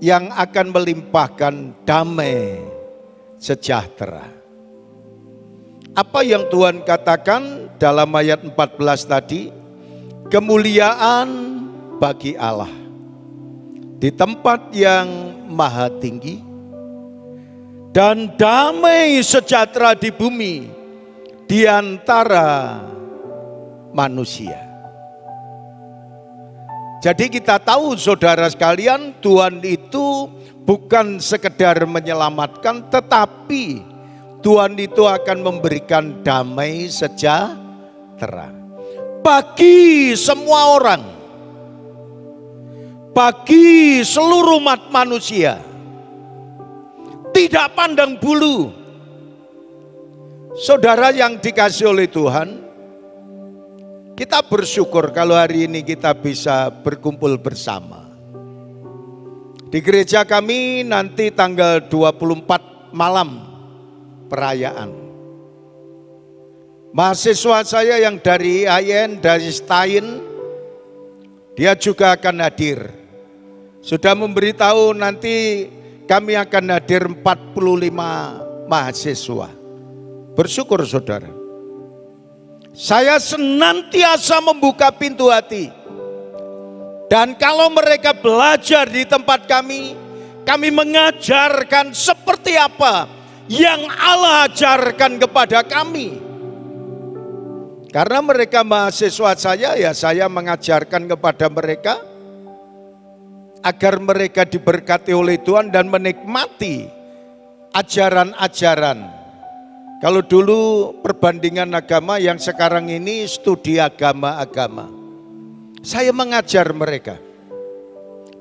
yang akan melimpahkan damai sejahtera. Apa yang Tuhan katakan dalam ayat 14 tadi? Kemuliaan bagi Allah di tempat yang maha tinggi, dan damai sejahtera di bumi di antara manusia. Jadi kita tahu saudara sekalian, Tuhan itu bukan sekedar menyelamatkan, tetapi Tuhan itu akan memberikan damai sejahtera bagi semua orang, bagi seluruh umat manusia, tidak pandang bulu. Saudara yang dikasihi oleh Tuhan, kita bersyukur kalau hari ini kita bisa berkumpul bersama. Di gereja kami nanti tanggal 24 malam perayaan. Mahasiswa saya yang dari IAIN, dari Stein, dia juga akan hadir. Sudah memberitahu nanti kami akan hadir 45 mahasiswa. Bersyukur saudara. Saya senantiasa membuka pintu hati. Dan kalau mereka belajar di tempat kami mengajarkan seperti apa yang Allah ajarkan kepada kami. Karena mereka mahasiswa saya, ya saya mengajarkan kepada mereka agar mereka diberkati oleh Tuhan dan menikmati ajaran-ajaran. Kalau dulu perbandingan agama, yang sekarang ini studi agama-agama. Saya mengajar mereka.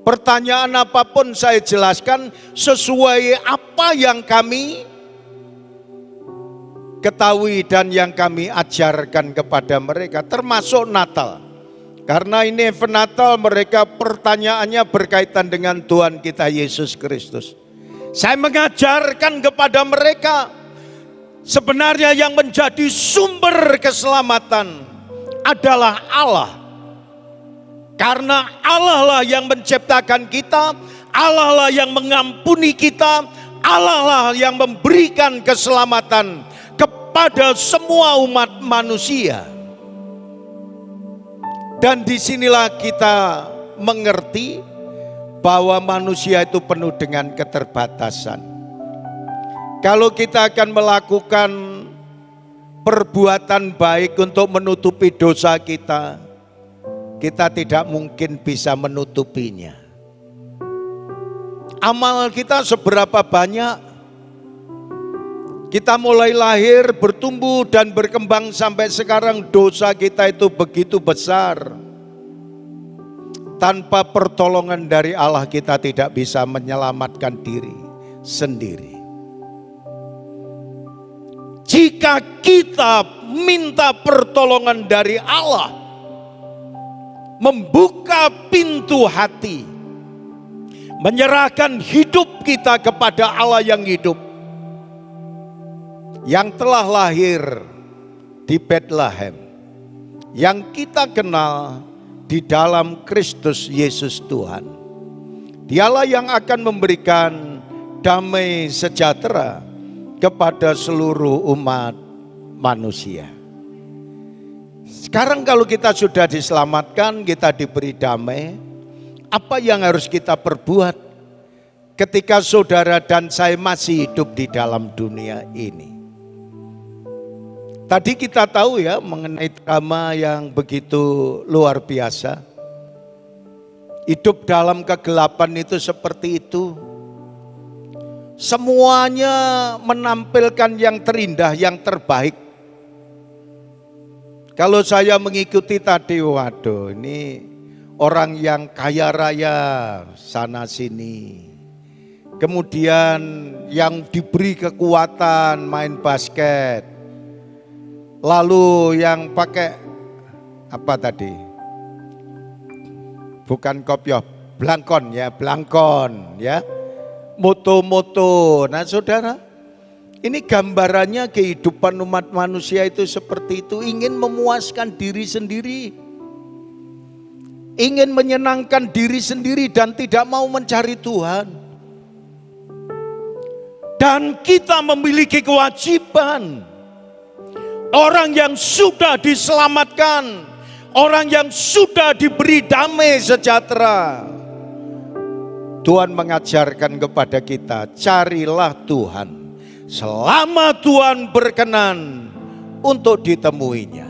Pertanyaan apapun saya jelaskan sesuai apa yang kami ketahui dan yang kami ajarkan kepada mereka, termasuk Natal. Karena ini event Natal, mereka pertanyaannya berkaitan dengan Tuhan kita Yesus Kristus. Saya mengajarkan kepada mereka, sebenarnya yang menjadi sumber keselamatan adalah Allah. Karena Allah lah yang menciptakan kita, Allah lah yang mengampuni kita, Allah lah yang memberikan keselamatan kepada semua umat manusia. Dan disinilah kita mengerti bahwa manusia itu penuh dengan keterbatasan. Kalau kita akan melakukan perbuatan baik untuk menutupi dosa kita, kita tidak mungkin bisa menutupinya. Amal kita seberapa banyak, kita mulai lahir, bertumbuh dan berkembang sampai sekarang, dosa kita itu begitu besar. Tanpa pertolongan dari Allah kita tidak bisa menyelamatkan diri sendiri. Jika kita minta pertolongan dari Allah, membuka pintu hati, menyerahkan hidup kita kepada Allah yang hidup, yang telah lahir di Bethlehem, yang kita kenal di dalam Kristus Yesus Tuhan. Dialah yang akan memberikan damai sejahtera kepada seluruh umat manusia. Sekarang kalau kita sudah diselamatkan, kita diberi damai, apa yang harus kita perbuat ketika saudara dan saya masih hidup di dalam dunia ini? Tadi kita tahu ya mengenai drama yang begitu luar biasa. Hidup dalam kegelapan itu seperti itu. Semuanya menampilkan yang terindah, yang terbaik. Kalau saya mengikuti tadi, waduh ini orang yang kaya raya sana sini. Kemudian yang diberi kekuatan main basket. Lalu yang pakai apa tadi? Bukan kopiah, blangkon ya. Moto-moto. Nah saudara, ini gambarannya kehidupan umat manusia itu seperti itu. Ingin memuaskan diri sendiri, ingin menyenangkan diri sendiri dan tidak mau mencari Tuhan. Dan kita memiliki kewajiban orang yang sudah diselamatkan, orang yang sudah diberi damai sejahtera. Tuhan mengajarkan kepada kita, carilah Tuhan selama Tuhan berkenan untuk ditemuinya.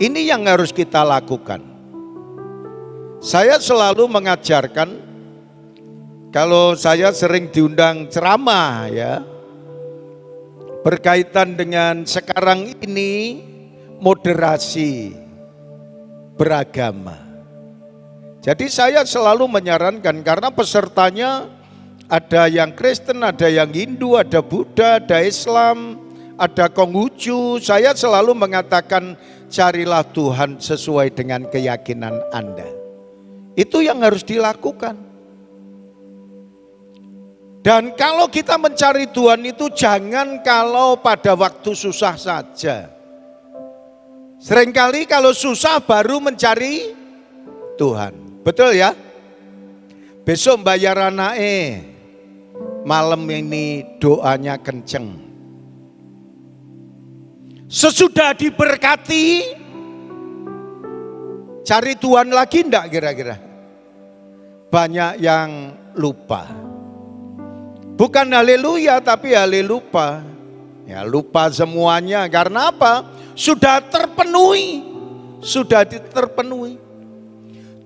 Ini yang harus kita lakukan. Saya selalu mengajarkan, kalau saya sering diundang ceramah ya, berkaitan dengan sekarang ini moderasi beragama. Jadi saya selalu menyarankan, karena pesertanya ada yang Kristen, ada yang Hindu, ada Buddha, ada Islam, ada Konghucu. Saya selalu mengatakan, carilah Tuhan sesuai dengan keyakinan Anda. Itu yang harus dilakukan. Dan kalau kita mencari Tuhan itu jangan kalau pada waktu susah saja. Seringkali kalau susah baru mencari Tuhan. Betul ya? Besok bayar anaknya, malam ini doanya kenceng. Sesudah diberkati, cari Tuhan lagi enggak kira-kira? Banyak yang lupa. Bukan haleluya tapi halelupa. Ya lupa semuanya, karena apa? Sudah terpenuhi. Sudah terpenuhi.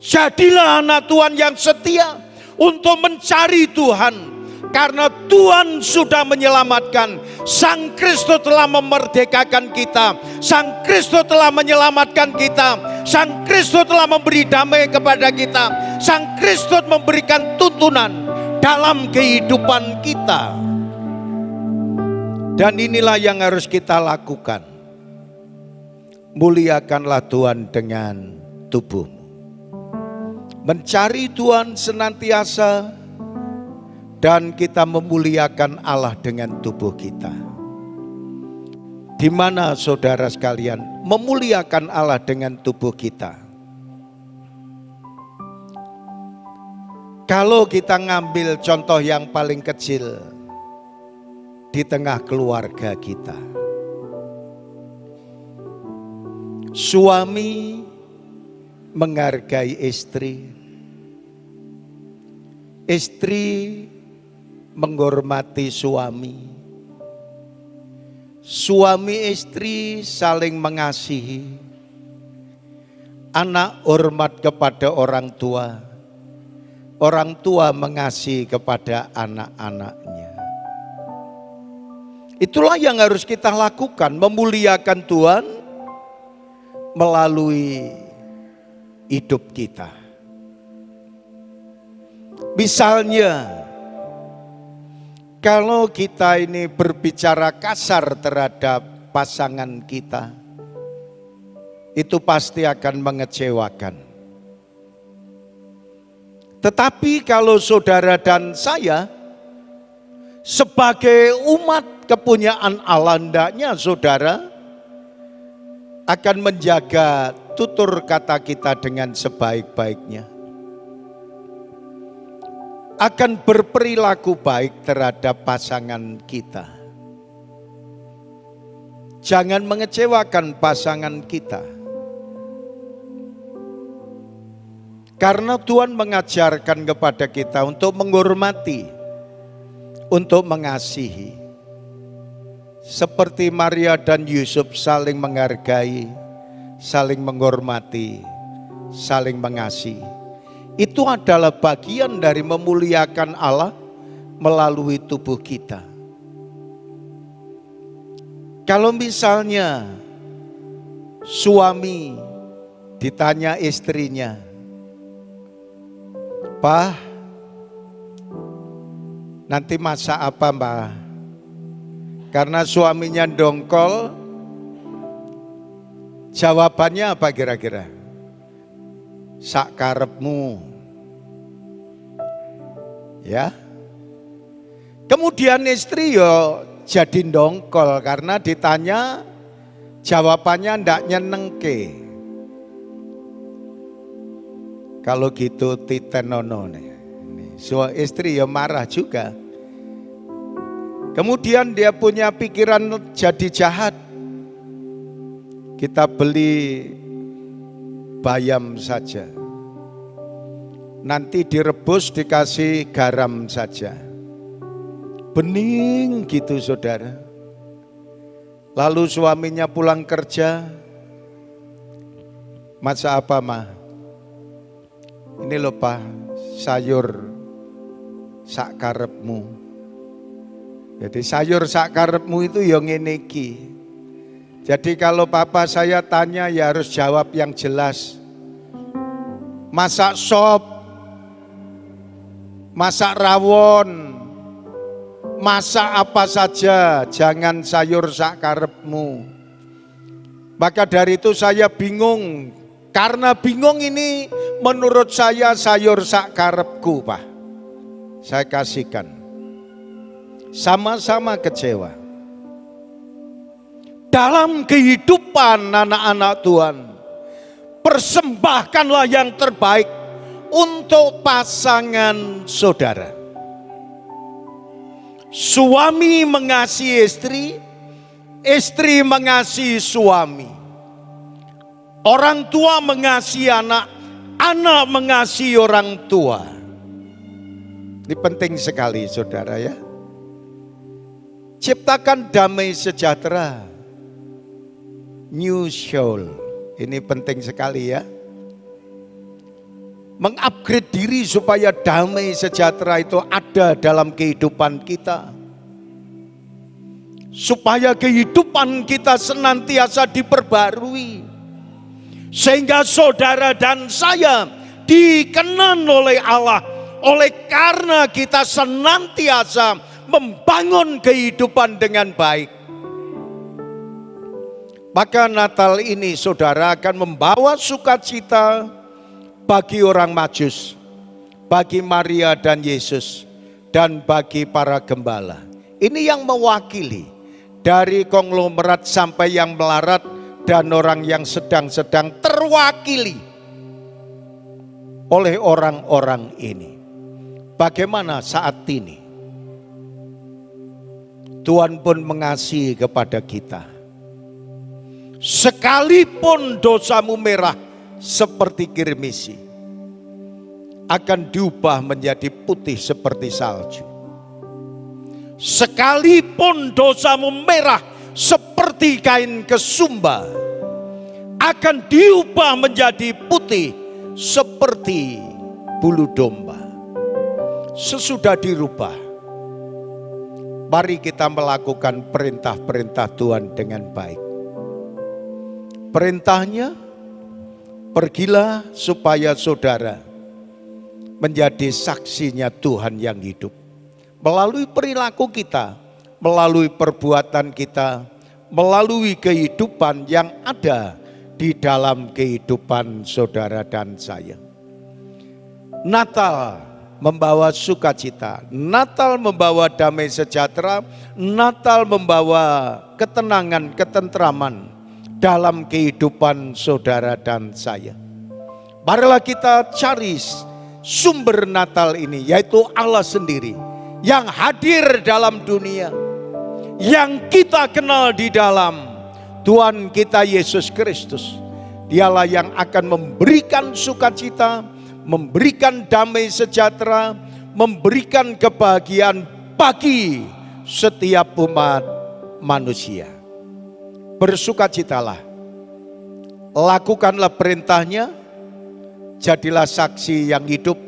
Jadilah anak Tuhan yang setia untuk mencari Tuhan. Karena Tuhan sudah menyelamatkan. Sang Kristus telah memerdekakan kita. Sang Kristus telah menyelamatkan kita. Sang Kristus telah memberi damai kepada kita. Sang Kristus memberikan tuntunan dalam kehidupan kita. Dan inilah yang harus kita lakukan. Muliakanlah Tuhan dengan tubuhmu. Mencari Tuhan senantiasa, dan kita memuliakan Allah dengan tubuh kita. Di mana saudara sekalian memuliakan Allah dengan tubuh kita? Kalau kita ngambil contoh yang paling kecil di tengah keluarga kita. Suami menghargai istri. Istri menghormati suami. Suami istri saling mengasihi. Anak hormat kepada orang tua. Orang tua mengasihi kepada anak-anaknya. Itulah yang harus kita lakukan, memuliakan Tuhan melalui hidup kita. Misalnya, kalau kita ini berbicara kasar terhadap pasangan kita, itu pasti akan mengecewakan. Tetapi kalau saudara dan saya sebagai umat kepunyaan Allah, hendaknya saudara akan menjaga tutur kata kita dengan sebaik-baiknya. Akan berperilaku baik terhadap pasangan kita. Jangan mengecewakan pasangan kita. Karena Tuhan mengajarkan kepada kita untuk menghormati, untuk mengasihi. Seperti Maria dan Yusuf saling menghargai, saling menghormati, saling mengasihi. Itu adalah bagian dari memuliakan Allah melalui tubuh kita. Kalau misalnya suami ditanya istrinya, "Pak, nanti masak apa, Mbak?" Karena suaminya dongkol, jawabannya apa kira-kira? "Sak karepmu." Ya. Kemudian istri yo jadi dongkol karena ditanya, jawabannya ndak nyenengke. Kalau gitu titenono nih. So istri ya marah juga. Kemudian dia punya pikiran jadi jahat. kita beli bayam saja. Nanti direbus dikasih garam saja. Bening gitu saudara. Lalu suaminya pulang kerja. Masak apa mah? Ini loh Pak, sayur sak karepmu. Jadi sayur sak karepmu itu yang ngene iki. Jadi kalau papa saya tanya ya harus jawab yang jelas. Masak sop, masak rawon, masak apa saja, jangan sayur sak karepmu. Maka dari itu saya bingung. Karena bingung ini menurut saya sayur sak karepku Pak. Saya kasihkan. Sama-sama kecewa. Dalam kehidupan anak-anak Tuhan, persembahkanlah yang terbaik untuk pasangan saudara. Suami mengasihi istri, istri mengasihi suami. Orang tua mengasihi anak, anak mengasihi orang tua. Ini penting sekali saudara ya. Ciptakan damai sejahtera. New Soul. Ini penting sekali ya. Mengupgrade diri supaya damai sejahtera itu ada dalam kehidupan kita. Supaya kehidupan kita senantiasa diperbarui. Sehingga saudara dan saya dikenan oleh Allah. Oleh karena kita senantiasa membangun kehidupan dengan baik. Maka Natal ini saudara akan membawa sukacita bagi orang Majus, bagi Maria dan Yesus, dan bagi para gembala. Ini yang mewakili dari konglomerat sampai yang melarat dan orang yang sedang-sedang terwakili oleh orang-orang ini. Bagaimana saat ini? Tuhan pun mengasihi kepada kita. Sekalipun dosamu merah seperti kirmisi, akan diubah menjadi putih seperti salju. Sekalipun dosamu merah seperti kain kesumba, akan diubah menjadi putih seperti bulu domba. Sesudah dirubah, mari kita melakukan perintah-perintah Tuhan dengan baik. Perintahnya, pergilah supaya saudara menjadi saksinya Tuhan yang hidup. Melalui perilaku kita, melalui perbuatan kita, melalui kehidupan yang ada di dalam kehidupan saudara dan saya. Natal membawa sukacita, Natal membawa damai sejahtera, Natal membawa ketenangan, ketentraman dalam kehidupan saudara dan saya. Marilah kita cari sumber Natal ini, yaitu Allah sendiri yang hadir dalam dunia, yang kita kenal di dalam Tuhan kita Yesus Kristus. Dialah yang akan memberikan sukacita, memberikan damai sejahtera, memberikan kebahagiaan bagi setiap umat manusia. Bersukacitalah, lakukanlah perintahnya, jadilah saksi yang hidup,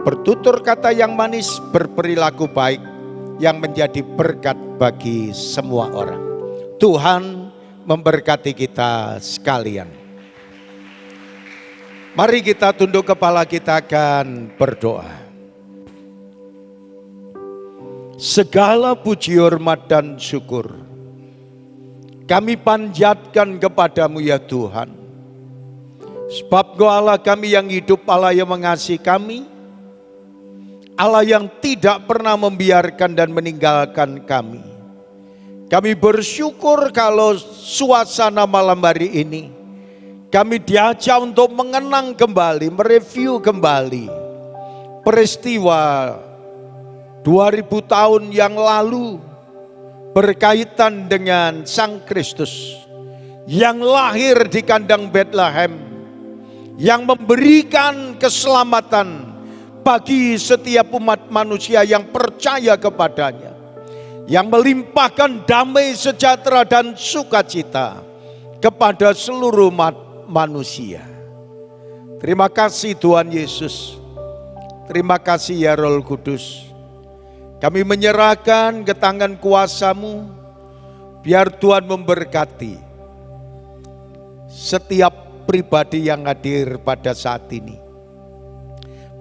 bertutur kata yang manis, berperilaku baik, yang menjadi berkat bagi semua orang. Tuhan memberkati kita sekalian. Mari kita tunduk kepala, kita akan berdoa. Segala puji, hormat dan syukur kami panjatkan kepadamu ya Tuhan. Sebab Engkau Allah kami yang hidup, Allah yang mengasihi kami, Allah yang tidak pernah membiarkan dan meninggalkan kami. Kami bersyukur kalau suasana malam hari ini kami diajak untuk mengenang kembali, mereview kembali peristiwa 2000 tahun yang lalu berkaitan dengan Sang Kristus yang lahir di kandang Bethlehem, yang memberikan keselamatan bagi setiap umat manusia yang percaya kepadanya, yang melimpahkan damai sejahtera dan sukacita kepada seluruh umat manusia. Terima kasih Tuhan Yesus. Terima kasih ya Roh Kudus. Kami menyerahkan ke tangan kuasa-Mu, biar Tuhan memberkati setiap pribadi yang hadir pada saat ini.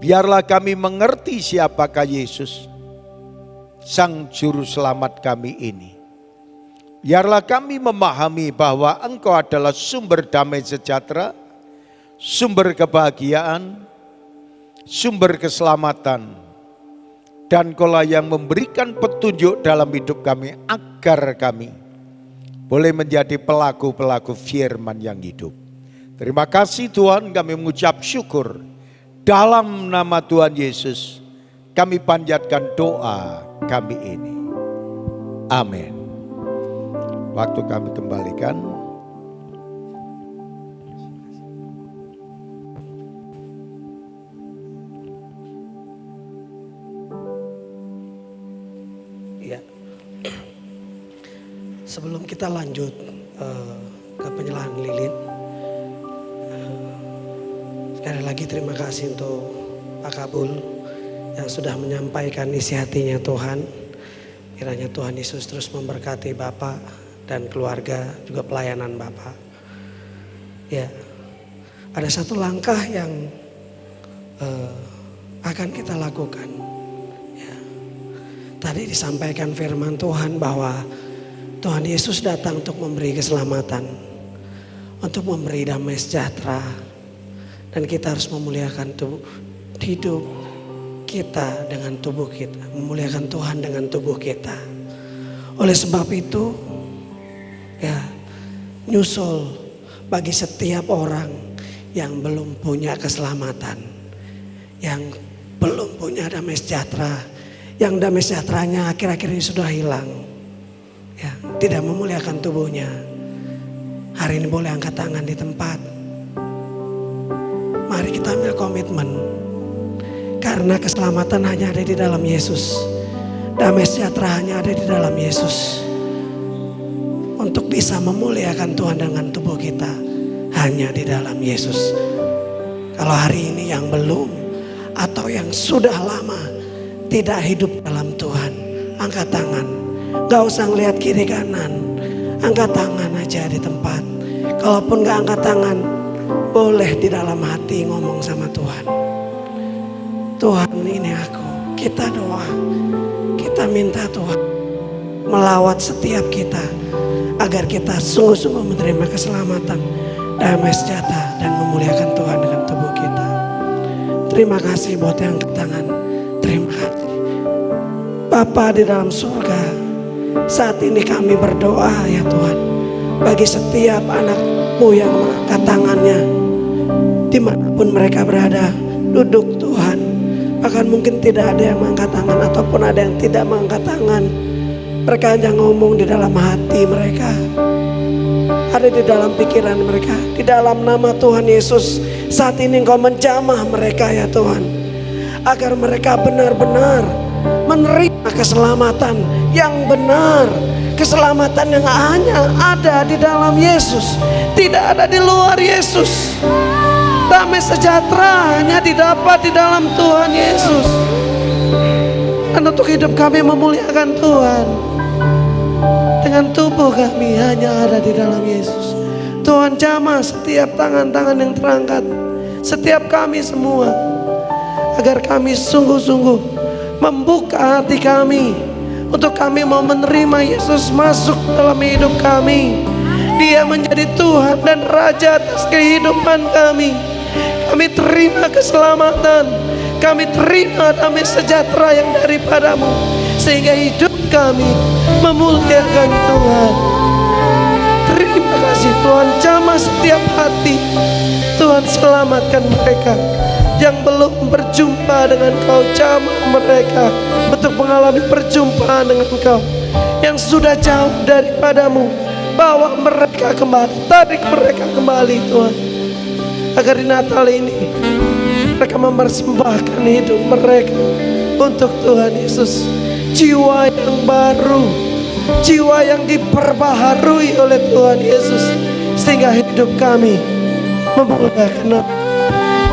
Biarlah kami mengerti siapakah Yesus, Sang Juru Selamat kami ini. Biarlah kami memahami bahwa Engkau adalah sumber damai sejahtera, sumber kebahagiaan, sumber keselamatan, dan Engkaulah yang memberikan petunjuk dalam hidup kami agar kami boleh menjadi pelaku-pelaku firman yang hidup. Terima kasih Tuhan, kami mengucap syukur. Dalam nama Tuhan Yesus, kami panjatkan doa kami ini. Amin. Waktu kami kembalikan. Ya. Sebelum kita lanjut ke penyelahan lilin, sekali lagi terima kasih untuk Pak Kabul yang sudah menyampaikan isi hatinya Tuhan. Kiranya Tuhan Yesus terus memberkati Bapak dan keluarga, juga pelayanan Bapak. Ya, ada satu langkah yang akan kita lakukan. Ya. Tadi disampaikan firman Tuhan bahwa Tuhan Yesus datang untuk memberi keselamatan, untuk memberi damai sejahtera, dan kita harus memuliakan hidup kita dengan tubuh kita, memuliakan Tuhan dengan tubuh kita. Oleh sebab itu, ya, nyusul bagi setiap orang yang belum punya keselamatan, yang belum punya damai sejahtera, yang damai sejahteranya akhir-akhir ini sudah hilang, ya, tidak memuliakan tubuhnya. Hari ini boleh angkat tangan di tempat. Mari kita ambil komitmen. Karena keselamatan hanya ada di dalam Yesus. Damai sejahtera hanya ada di dalam Yesus. Untuk bisa memuliakan Tuhan dengan tubuh kita hanya di dalam Yesus. Kalau hari ini yang belum atau yang sudah lama tidak hidup dalam Tuhan, angkat tangan. Gak usah ngeliat kiri kanan, angkat tangan aja di tempat. Kalaupun gak angkat tangan, boleh di dalam hati ngomong sama Tuhan. Tuhan, ini aku. Kita doa, kita minta Tuhan melawat setiap kita agar kita sungguh-sungguh menerima keselamatan, damai sejahtera, dan memuliakan Tuhan dengan tubuh kita. Terima kasih buat yang angkat tangan. Terima kasih. Bapa di dalam surga, saat ini kami berdoa ya Tuhan, bagi setiap anak-Mu yang mengangkat tangannya, dimanapun mereka berada, duduk Tuhan. Bahkan mungkin tidak ada yang mengangkat tangan, ataupun ada yang tidak mengangkat tangan. Mereka hanya ngomong di dalam hati mereka, ada di dalam pikiran mereka. Di dalam nama Tuhan Yesus, saat ini Engkau menjamah mereka ya Tuhan, agar mereka benar-benar menerima keselamatan yang benar, keselamatan yang hanya ada di dalam Yesus, tidak ada di luar Yesus. Damai sejahtera hanya didapat di dalam Tuhan Yesus. Dan untuk hidup kami memuliakan Tuhan dengan tubuh kami hanya ada di dalam Yesus. Tuhan jamah setiap tangan-tangan yang terangkat, setiap kami semua, agar kami sungguh-sungguh membuka hati kami untuk kami mau menerima Yesus masuk dalam hidup kami. Dia menjadi Tuhan dan Raja atas kehidupan kami. Kami terima keselamatan, kami terima damai sejahtera yang daripada-Mu, sehingga hidup kami memuliakan Tuhan. Terima kasih Tuhan, jamah setiap hati. Tuhan selamatkan mereka yang belum berjumpa dengan Kau, jamah mereka untuk mengalami perjumpaan dengan Kau. Yang sudah jauh daripada-Mu, bawa mereka kembali, tarik mereka kembali Tuhan. Agar di Natal ini mereka mempersembahkan hidup mereka untuk Tuhan Yesus. Jiwa yang baru, jiwa yang diperbaharui oleh Tuhan Yesus, sehingga hidup kami memuliakan nama.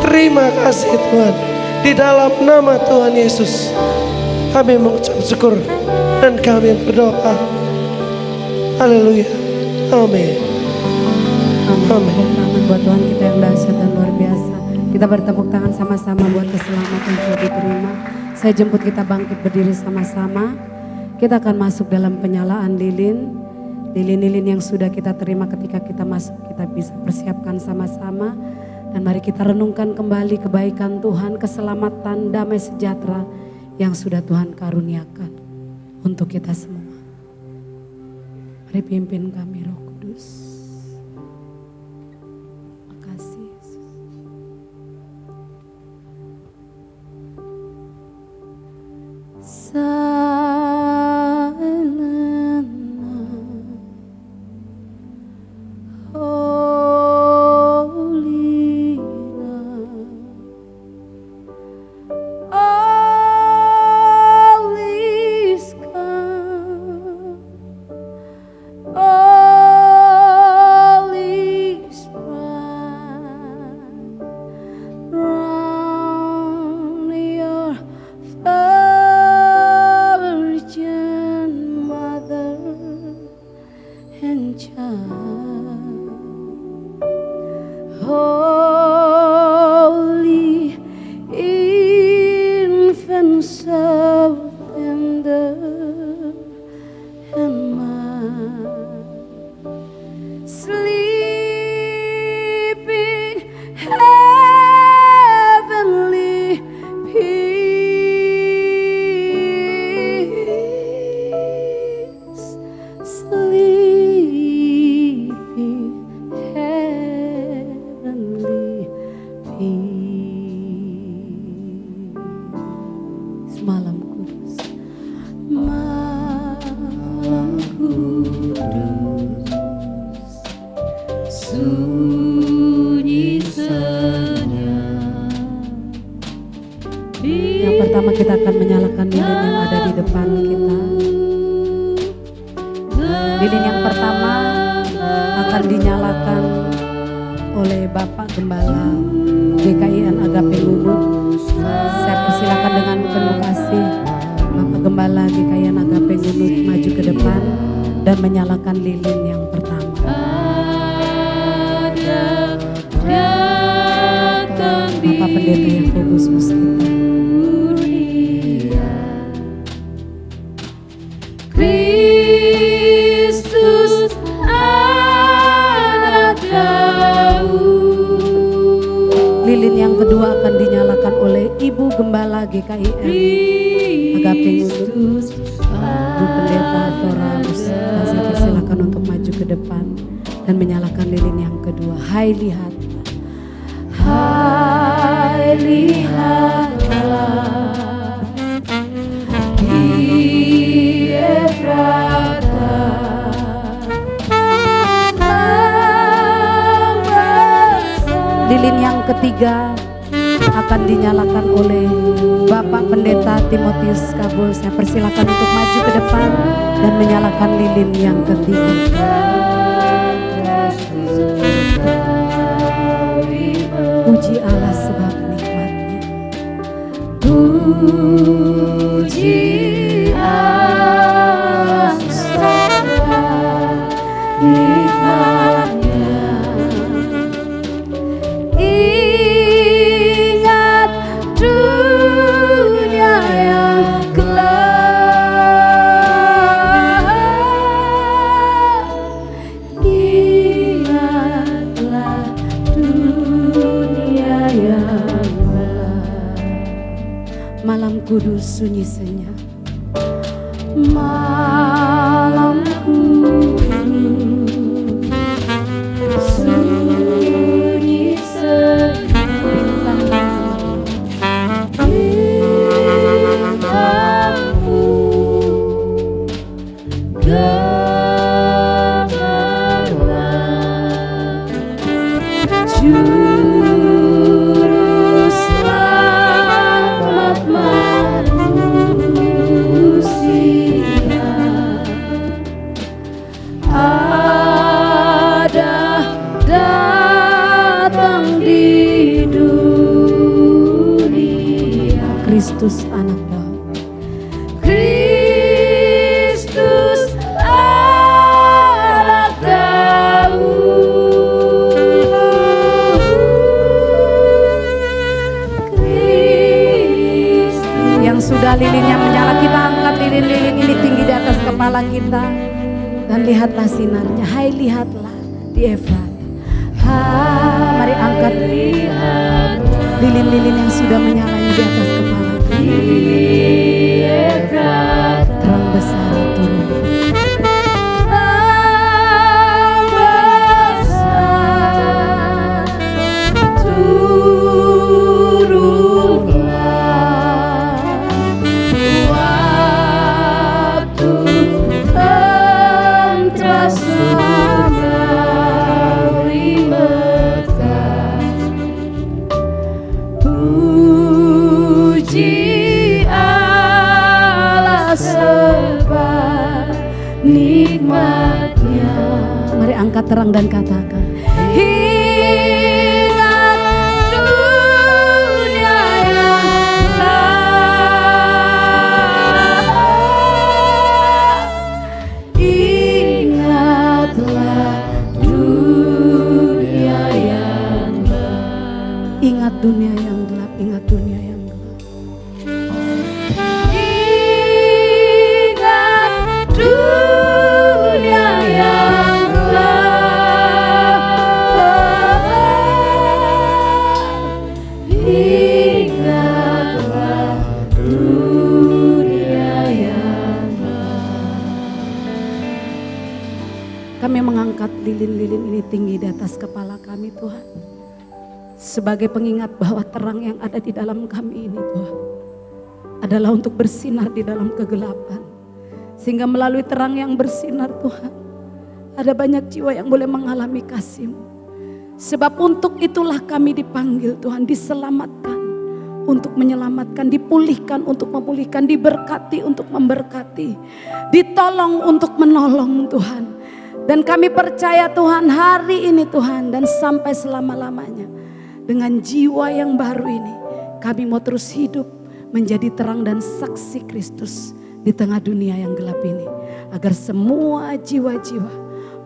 Terima kasih Tuhan. Di dalam nama Tuhan Yesus kami mengucap syukur dan kami berdoa. Haleluya. Amin. Amin. Tepuk tangan buat Tuhan kita yang dahsyat dan luar biasa. Kita bertepuk tangan sama-sama buat keselamatan yang sudah diterima. Saya jemput kita bangkit berdiri sama-sama. Kita akan masuk dalam penyalaan lilin. Lilin-lilin yang sudah kita terima ketika kita masuk, kita bisa persiapkan sama-sama. Dan mari kita renungkan kembali kebaikan Tuhan, keselamatan, damai sejahtera yang sudah Tuhan karuniakan untuk kita semua. Mari pimpin kami Roh Kudus. Makasih Yesus. Holy infant, so tender and mild, sleeping heavenly peace, sleeping heavenly peace. Malam kudus, malam kudus, sunyi senyap. Yang pertama kita akan menyalakan lilin yang ada di depan kita. Lilin yang pertama akan dinyalakan oleh Bapak Gembala GKIN Agape Lunut. Saya persilakan dengan penuh kasih Bapak Gembala GKIN Agape Lunut maju ke depan dan menyalakan lilin yang pertama. Bapak Pendeta Yakobus Muskita. Kristus anak Daud. Lilin yang kedua akan dinyalakan oleh Ibu Gembala GKIN Agape Lunut, Bu Pendeta Tora Muskita. Saya persilakan untuk maju ke depan dan menyalakan lilin yang kedua. Hai lihatlah, hai lihatlah di Efrata, lilin yang ketiga akan dinyalakan oleh Bapak Pendeta Timotius Kabul. Saya persilakan untuk maju ke depan dan menyalakan lilin yang ketiga. Puji Allah sebab nikmatnya. Puji Allah sebab nikmatnya. Ingat dunia yang gelap. Ingatlah dunia yang gelap. Malam kudus sunyi senyap. Malam kudus sunyi senyap. Bintang-bintangmu Kristus anak Daud. Kristus anak Daud. Kristus. Yang sudah lilinnya menyala, kita angkat lilin-lilin ini tinggi di atas kepala kita. Dan lihatlah sinarnya, hai lihatlah di Efrat. Mari angkat lilin-lilin yang sudah menyala di atas kepala kita. Terang besar turun. Terang besar turunlah. Waktu terasa beri mekar. Puji Allah sebab nikmatnya. Mari angkat terang dan katakan, ingat dunia yang gelap. Ingatlah dunia yang gelap. Ingat dunia yang gelap, ingat dunia yang gelap. Ingat dunia yang gelap. Ingatlah dunia yang gelap. Kami mengangkat lilin-lilin ini tinggi di atas kepala kami, Tuhan. Sebagai pengingat bahwa terang yang ada di dalam kami ini, Tuhan, adalah untuk bersinar di dalam kegelapan. Sehingga melalui terang yang bersinar, Tuhan, ada banyak jiwa yang boleh mengalami kasih-Mu. Sebab untuk itulah kami dipanggil, Tuhan, diselamatkan untuk menyelamatkan, dipulihkan untuk memulihkan, diberkati untuk memberkati, ditolong untuk menolong, Tuhan. Dan kami percaya, Tuhan, hari ini, Tuhan, dan sampai selama-lamanya, dengan jiwa yang baru ini, kami mau terus hidup menjadi terang dan saksi Kristus di tengah dunia yang gelap ini. Agar semua jiwa-jiwa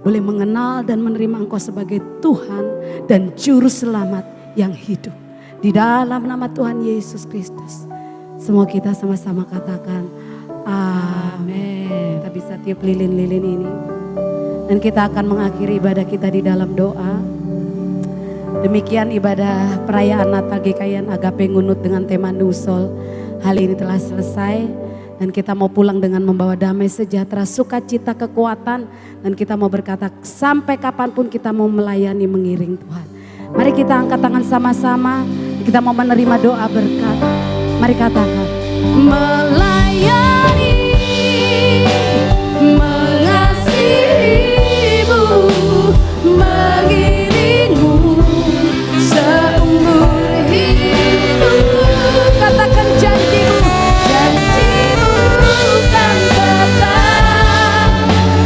boleh mengenal dan menerima Engkau sebagai Tuhan dan Juru Selamat yang hidup. Di dalam nama Tuhan Yesus Kristus. Semua kita sama-sama katakan amin. Kita bisa tiup lilin-lilin ini. Dan kita akan mengakhiri ibadah kita di dalam doa. Demikian ibadah perayaan Natal GKIan Agape Ngunut dengan tema Nusol. Hal ini telah selesai dan kita mau pulang dengan membawa damai sejahtera, sukacita, kekuatan. Dan kita mau berkata sampai kapanpun kita mau melayani mengiring Tuhan. Mari kita angkat tangan sama-sama. Kita mau menerima doa berkat. Mari katakan melayani, mengasihimu, mengiringmu seumur hidup. Katakan janjimu, janjimu kan tetap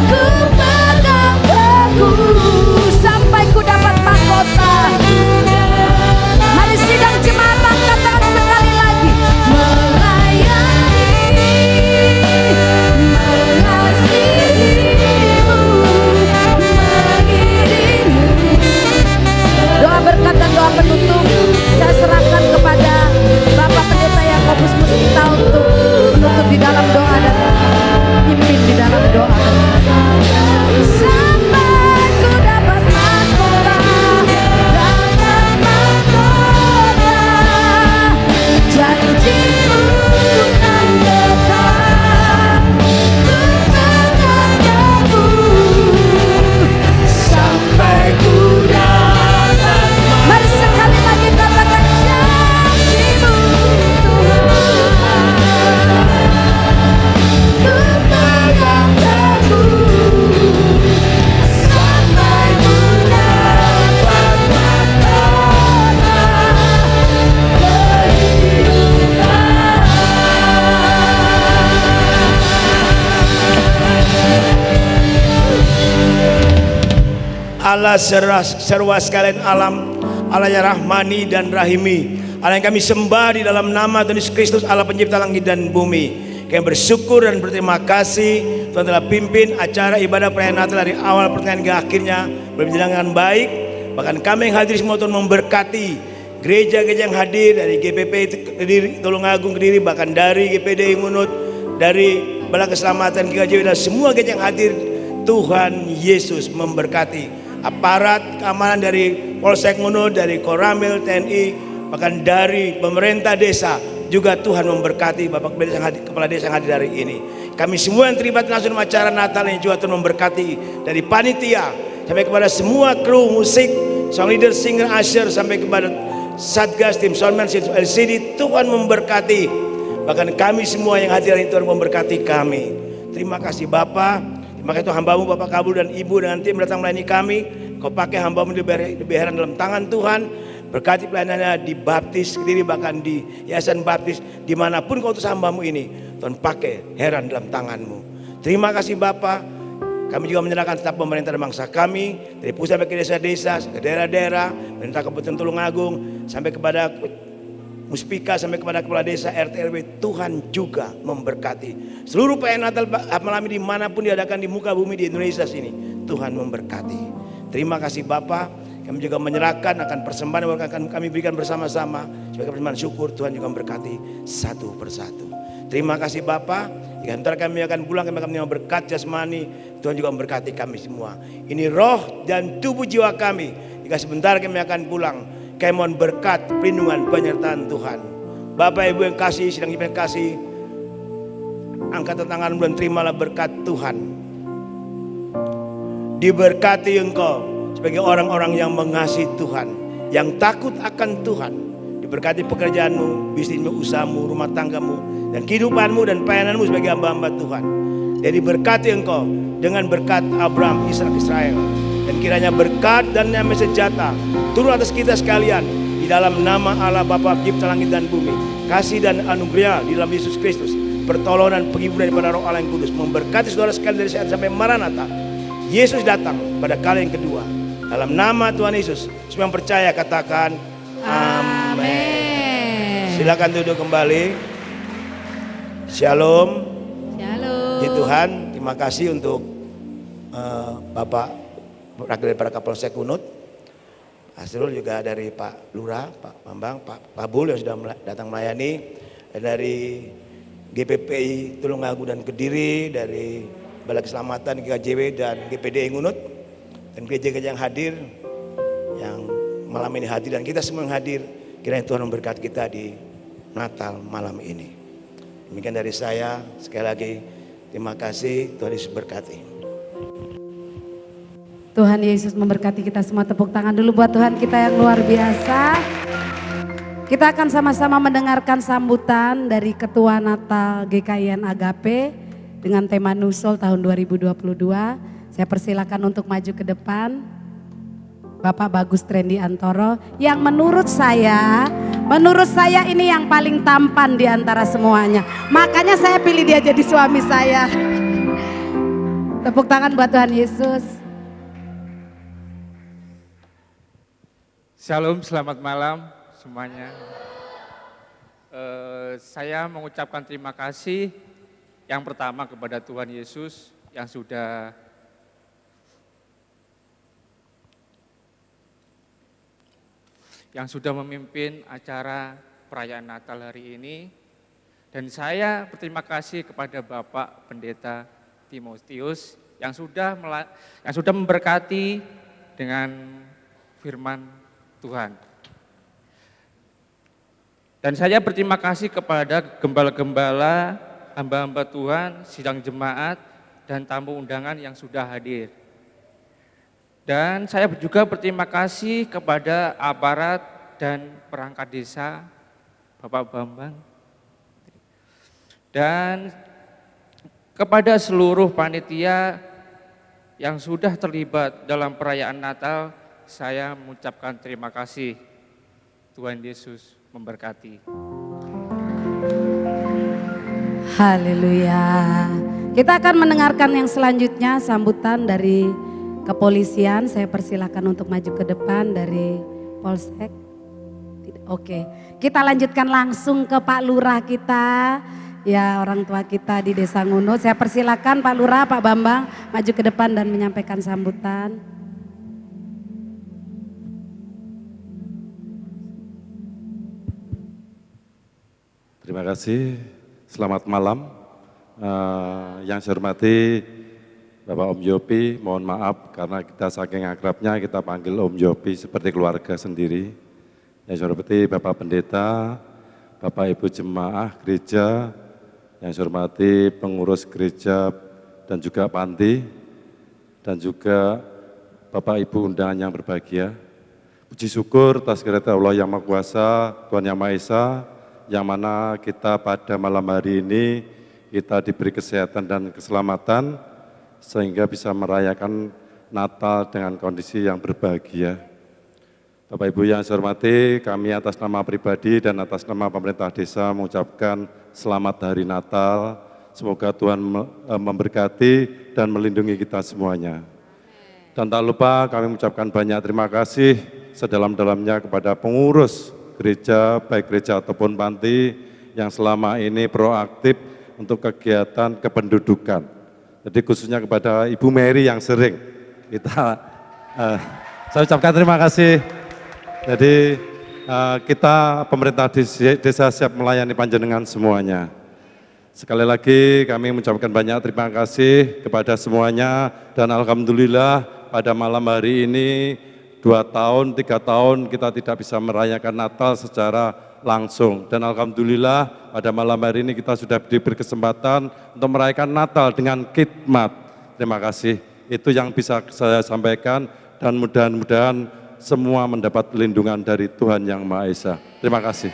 ku pegang teguh sampai ku dapat mahkota. Mari sidang jemaat angkat tangan sekali lagi. Melayani, mengasihimu, mengiringmu. Doa berkat dan doa penutup saya serahkan kepada Bapak Pendeta Yakobus Musita untuk menutup di dalam doa dan pimpin di dalam doa. Sampai ku dapat mahkota, dapat mahkota, janjimu kan tetap ku pegang teguh sampai ku dapat. Mari sekali lagi katakan janjimu Tuhan, ku pegang teguh sampai ku dapat mahkota Allah serwa sekalian alam, Allah yang rahmani dan rahimi, Allah yang kami sembah di dalam nama Tuhan Yesus Kristus, Allah pencipta langit dan bumi. Kami bersyukur dan berterima kasih Tuhan telah pimpin acara ibadah perayaan Natal dari awal pertengahan hingga akhirnya berjalan dengan baik. Bahkan kami yang hadir semua Tuhan memberkati gereja-gereja yang hadir dari GPP Kediri, Tulungagung Kediri, bahkan dari GPD Ngunut, dari Bala Keselamatan GKJW dan semua gereja yang hadir. Tuhan Yesus memberkati aparat keamanan dari Polsek Ngunut, dari Koramil TNI, bahkan dari pemerintah desa. Juga Tuhan memberkati Bapak Kepala Desa yang hadir hari ini. Kami semua yang terlibat langsung acara Natal ini juga Tuhan memberkati. Dari panitia sampai kepada semua kru musik, song leader, singer, usher, sampai kepada Satgas, tim soundmanship, LCD. Tuhan memberkati. Bahkan kami semua yang hadir hari ini Tuhan memberkati kami. Terima kasih Bapak. Terima kasih Tuhan, hambamu Bapak Kabul dan Ibu dengan tim datang melayani kami. Kau pakai hambamu lebih heran dalam tangan Tuhan. Berkati pelayanannya di Baptis Kediri, bahkan di Yayasan Baptis, dimanapun kau utus hambamu ini, Tuhan pakai heran dalam tanganmu. Terima kasih Bapak. Kami juga menyerahkan staf pemerintah dan bangsa kami, dari pusat sampai ke desa-desa, ke daerah-daerah, pemerintah Kabupaten Tulungagung, sampai kepada Muspika, sampai kepada kepala desa, RT RW. Tuhan juga memberkati seluruh perayaan Natal malam ini dimanapun diadakan di muka bumi di Indonesia sini. Tuhan memberkati. Terima kasih Bapak. Kami juga menyerahkan akan persembahan yang akan kami berikan bersama-sama sebagai persembahan syukur. Tuhan juga memberkati satu persatu. Terima kasih Bapak. Jika sebentar kami akan pulang, kami akan menerima berkat jasmani. Tuhan juga memberkati kami semua. Ini roh dan tubuh jiwa kami. Jika sebentar kami akan pulang, kami mohon berkat, perlindungan, penyertaan Tuhan. Bapak Ibu yang kasih, sedang yang kasih, angkat tanganmu dan terimalah berkat Tuhan. Diberkati engkau sebagai orang-orang yang mengasihi Tuhan, yang takut akan Tuhan. Diberkati pekerjaanmu, bisnismu, usahamu, rumah tanggamu, dan kehidupanmu dan pelayananmu sebagai hamba-hamba Tuhan. Dan diberkati engkau dengan berkat Abraham, Ishak, Israel. Dan kiranya berkat dan damai sejahtera turun atas kita sekalian di dalam nama Allah Bapa Pencipta langit dan bumi. Kasih dan anugerah di dalam Yesus Kristus, pertolongan, penghiburan daripada Roh Allah yang kudus memberkati saudara sekalian dari saat sampai Maranatha. Yesus datang pada kali yang kedua. Dalam nama Tuhan Yesus, semua yang percaya katakan amin. Silakan duduk kembali. Shalom. Shalom. Ya Tuhan, terima kasih untuk Bapak Wakil dari Kapolsek Ngunut, Asrul juga dari Pak Lurah, Pak Bambang, Pak Pabul yang sudah datang melayani, dan dari GPPI Tulungagung dan Kediri, dari Balai Keselamatan GKJW dan GPD Ngunut. Dan gereja-gereja yang hadir, yang malam ini hadir, dan kita semua yang hadir, kiranya Tuhan memberkati kita di Natal malam ini. Demikian dari saya, sekali lagi terima kasih, Tuhan Yesus berkati. Tuhan Yesus memberkati kita semua. Tepuk tangan dulu buat Tuhan kita yang luar biasa. Kita akan sama-sama mendengarkan sambutan dari Ketua Natal GKIN Agape dengan tema Nusol tahun 2022. Saya persilakan untuk maju ke depan. Bapak Bagus Trendi Antoro yang menurut saya ini yang paling tampan di antara semuanya. Makanya saya pilih dia jadi suami saya. Tepuk tangan buat Tuhan Yesus. Shalom, selamat malam semuanya. Saya mengucapkan terima kasih yang pertama kepada Tuhan Yesus yang sudah memimpin acara perayaan Natal hari ini. Dan saya berterima kasih kepada Bapak Pendeta Timotius yang sudah memberkati dengan firman Tuhan. Dan saya berterima kasih kepada gembala-gembala, hamba-hamba Tuhan, sidang jemaat, dan tamu undangan yang sudah hadir. Dan saya juga berterima kasih kepada aparat dan perangkat desa, Bapak Bambang. Dan kepada seluruh panitia yang sudah terlibat dalam perayaan Natal, saya mengucapkan terima kasih. Tuhan Yesus memberkati. Haleluya. Kita akan mendengarkan yang selanjutnya, sambutan dari kepolisian. Saya persilakan untuk maju ke depan dari Polsek. Oke, kita lanjutkan langsung ke Pak Lurah kita. Ya, orang tua kita di Desa Ngunut. Saya persilakan Pak Lurah, Pak Bambang maju ke depan dan menyampaikan sambutan. Terima kasih, selamat malam. Yang saya hormati Bapak Om Yopi, mohon maaf karena kita saking akrabnya kita panggil Om Yopi seperti keluarga sendiri. Yang saya hormati Bapak Pendeta, Bapak Ibu Jemaah Gereja, yang saya hormati pengurus gereja dan juga panti, dan juga Bapak Ibu undangan yang berbahagia. Puji syukur atas kehadirat Allah yang Maha Kuasa, Tuhan Yang Maha Esa, yang mana kita pada malam hari ini kita diberi kesehatan dan keselamatan sehingga bisa merayakan Natal dengan kondisi yang berbahagia. Bapak Ibu yang saya hormati, kami atas nama pribadi dan atas nama pemerintah desa mengucapkan selamat hari Natal. Semoga Tuhan memberkati dan melindungi kita semuanya. Dan tak lupa kami mengucapkan banyak terima kasih sedalam-dalamnya kepada pengurus gereja, baik gereja ataupun panti yang selama ini proaktif untuk kegiatan kependudukan. Jadi khususnya kepada Ibu Mary yang sering saya ucapkan terima kasih. Jadi kita pemerintah desa siap melayani panjenengan semuanya. Sekali lagi kami mengucapkan banyak terima kasih kepada semuanya dan alhamdulillah pada malam hari ini 2 tahun, 3 tahun kita tidak bisa merayakan Natal secara langsung. Dan alhamdulillah pada malam hari ini kita sudah diberi kesempatan untuk merayakan Natal dengan khidmat. Terima kasih. Itu yang bisa saya sampaikan dan mudah-mudahan semua mendapat perlindungan dari Tuhan Yang Maha Esa. Terima kasih.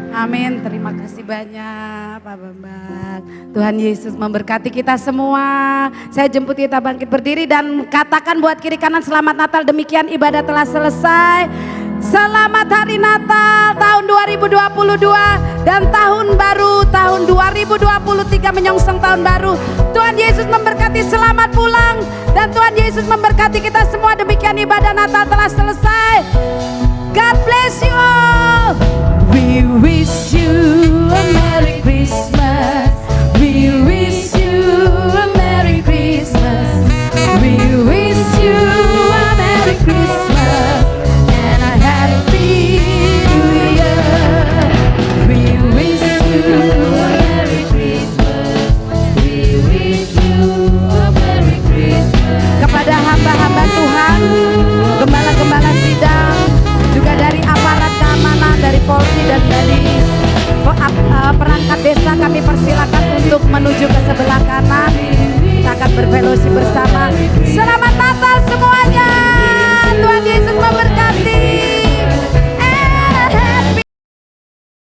Amin, terima kasih banyak Pak Bambang. Tuhan Yesus memberkati kita semua. Saya jemput kita bangkit berdiri dan katakan buat kiri kanan selamat Natal. Demikian ibadah telah selesai. Selamat Hari Natal tahun 2022 dan tahun baru tahun 2023 menyongsong tahun baru. Tuhan Yesus memberkati, selamat pulang dan Tuhan Yesus memberkati kita semua. Demikian ibadah Natal telah selesai. God bless you all. We wish you a Merry Christmas. We wish you a Merry Christmas. We wish you a Merry Christmas and a Happy New Year. We wish you a Merry Christmas. We wish you a Merry Christmas. Kepada hamba-hamba Tuhan, gembala-gembala sidang, juga dari aparat keamanan, dari Polri dan dari perangkat desa, kami persilakan untuk menuju ke sebelah kanan. Kita akan berfellowship bersama. Selamat Natal semua.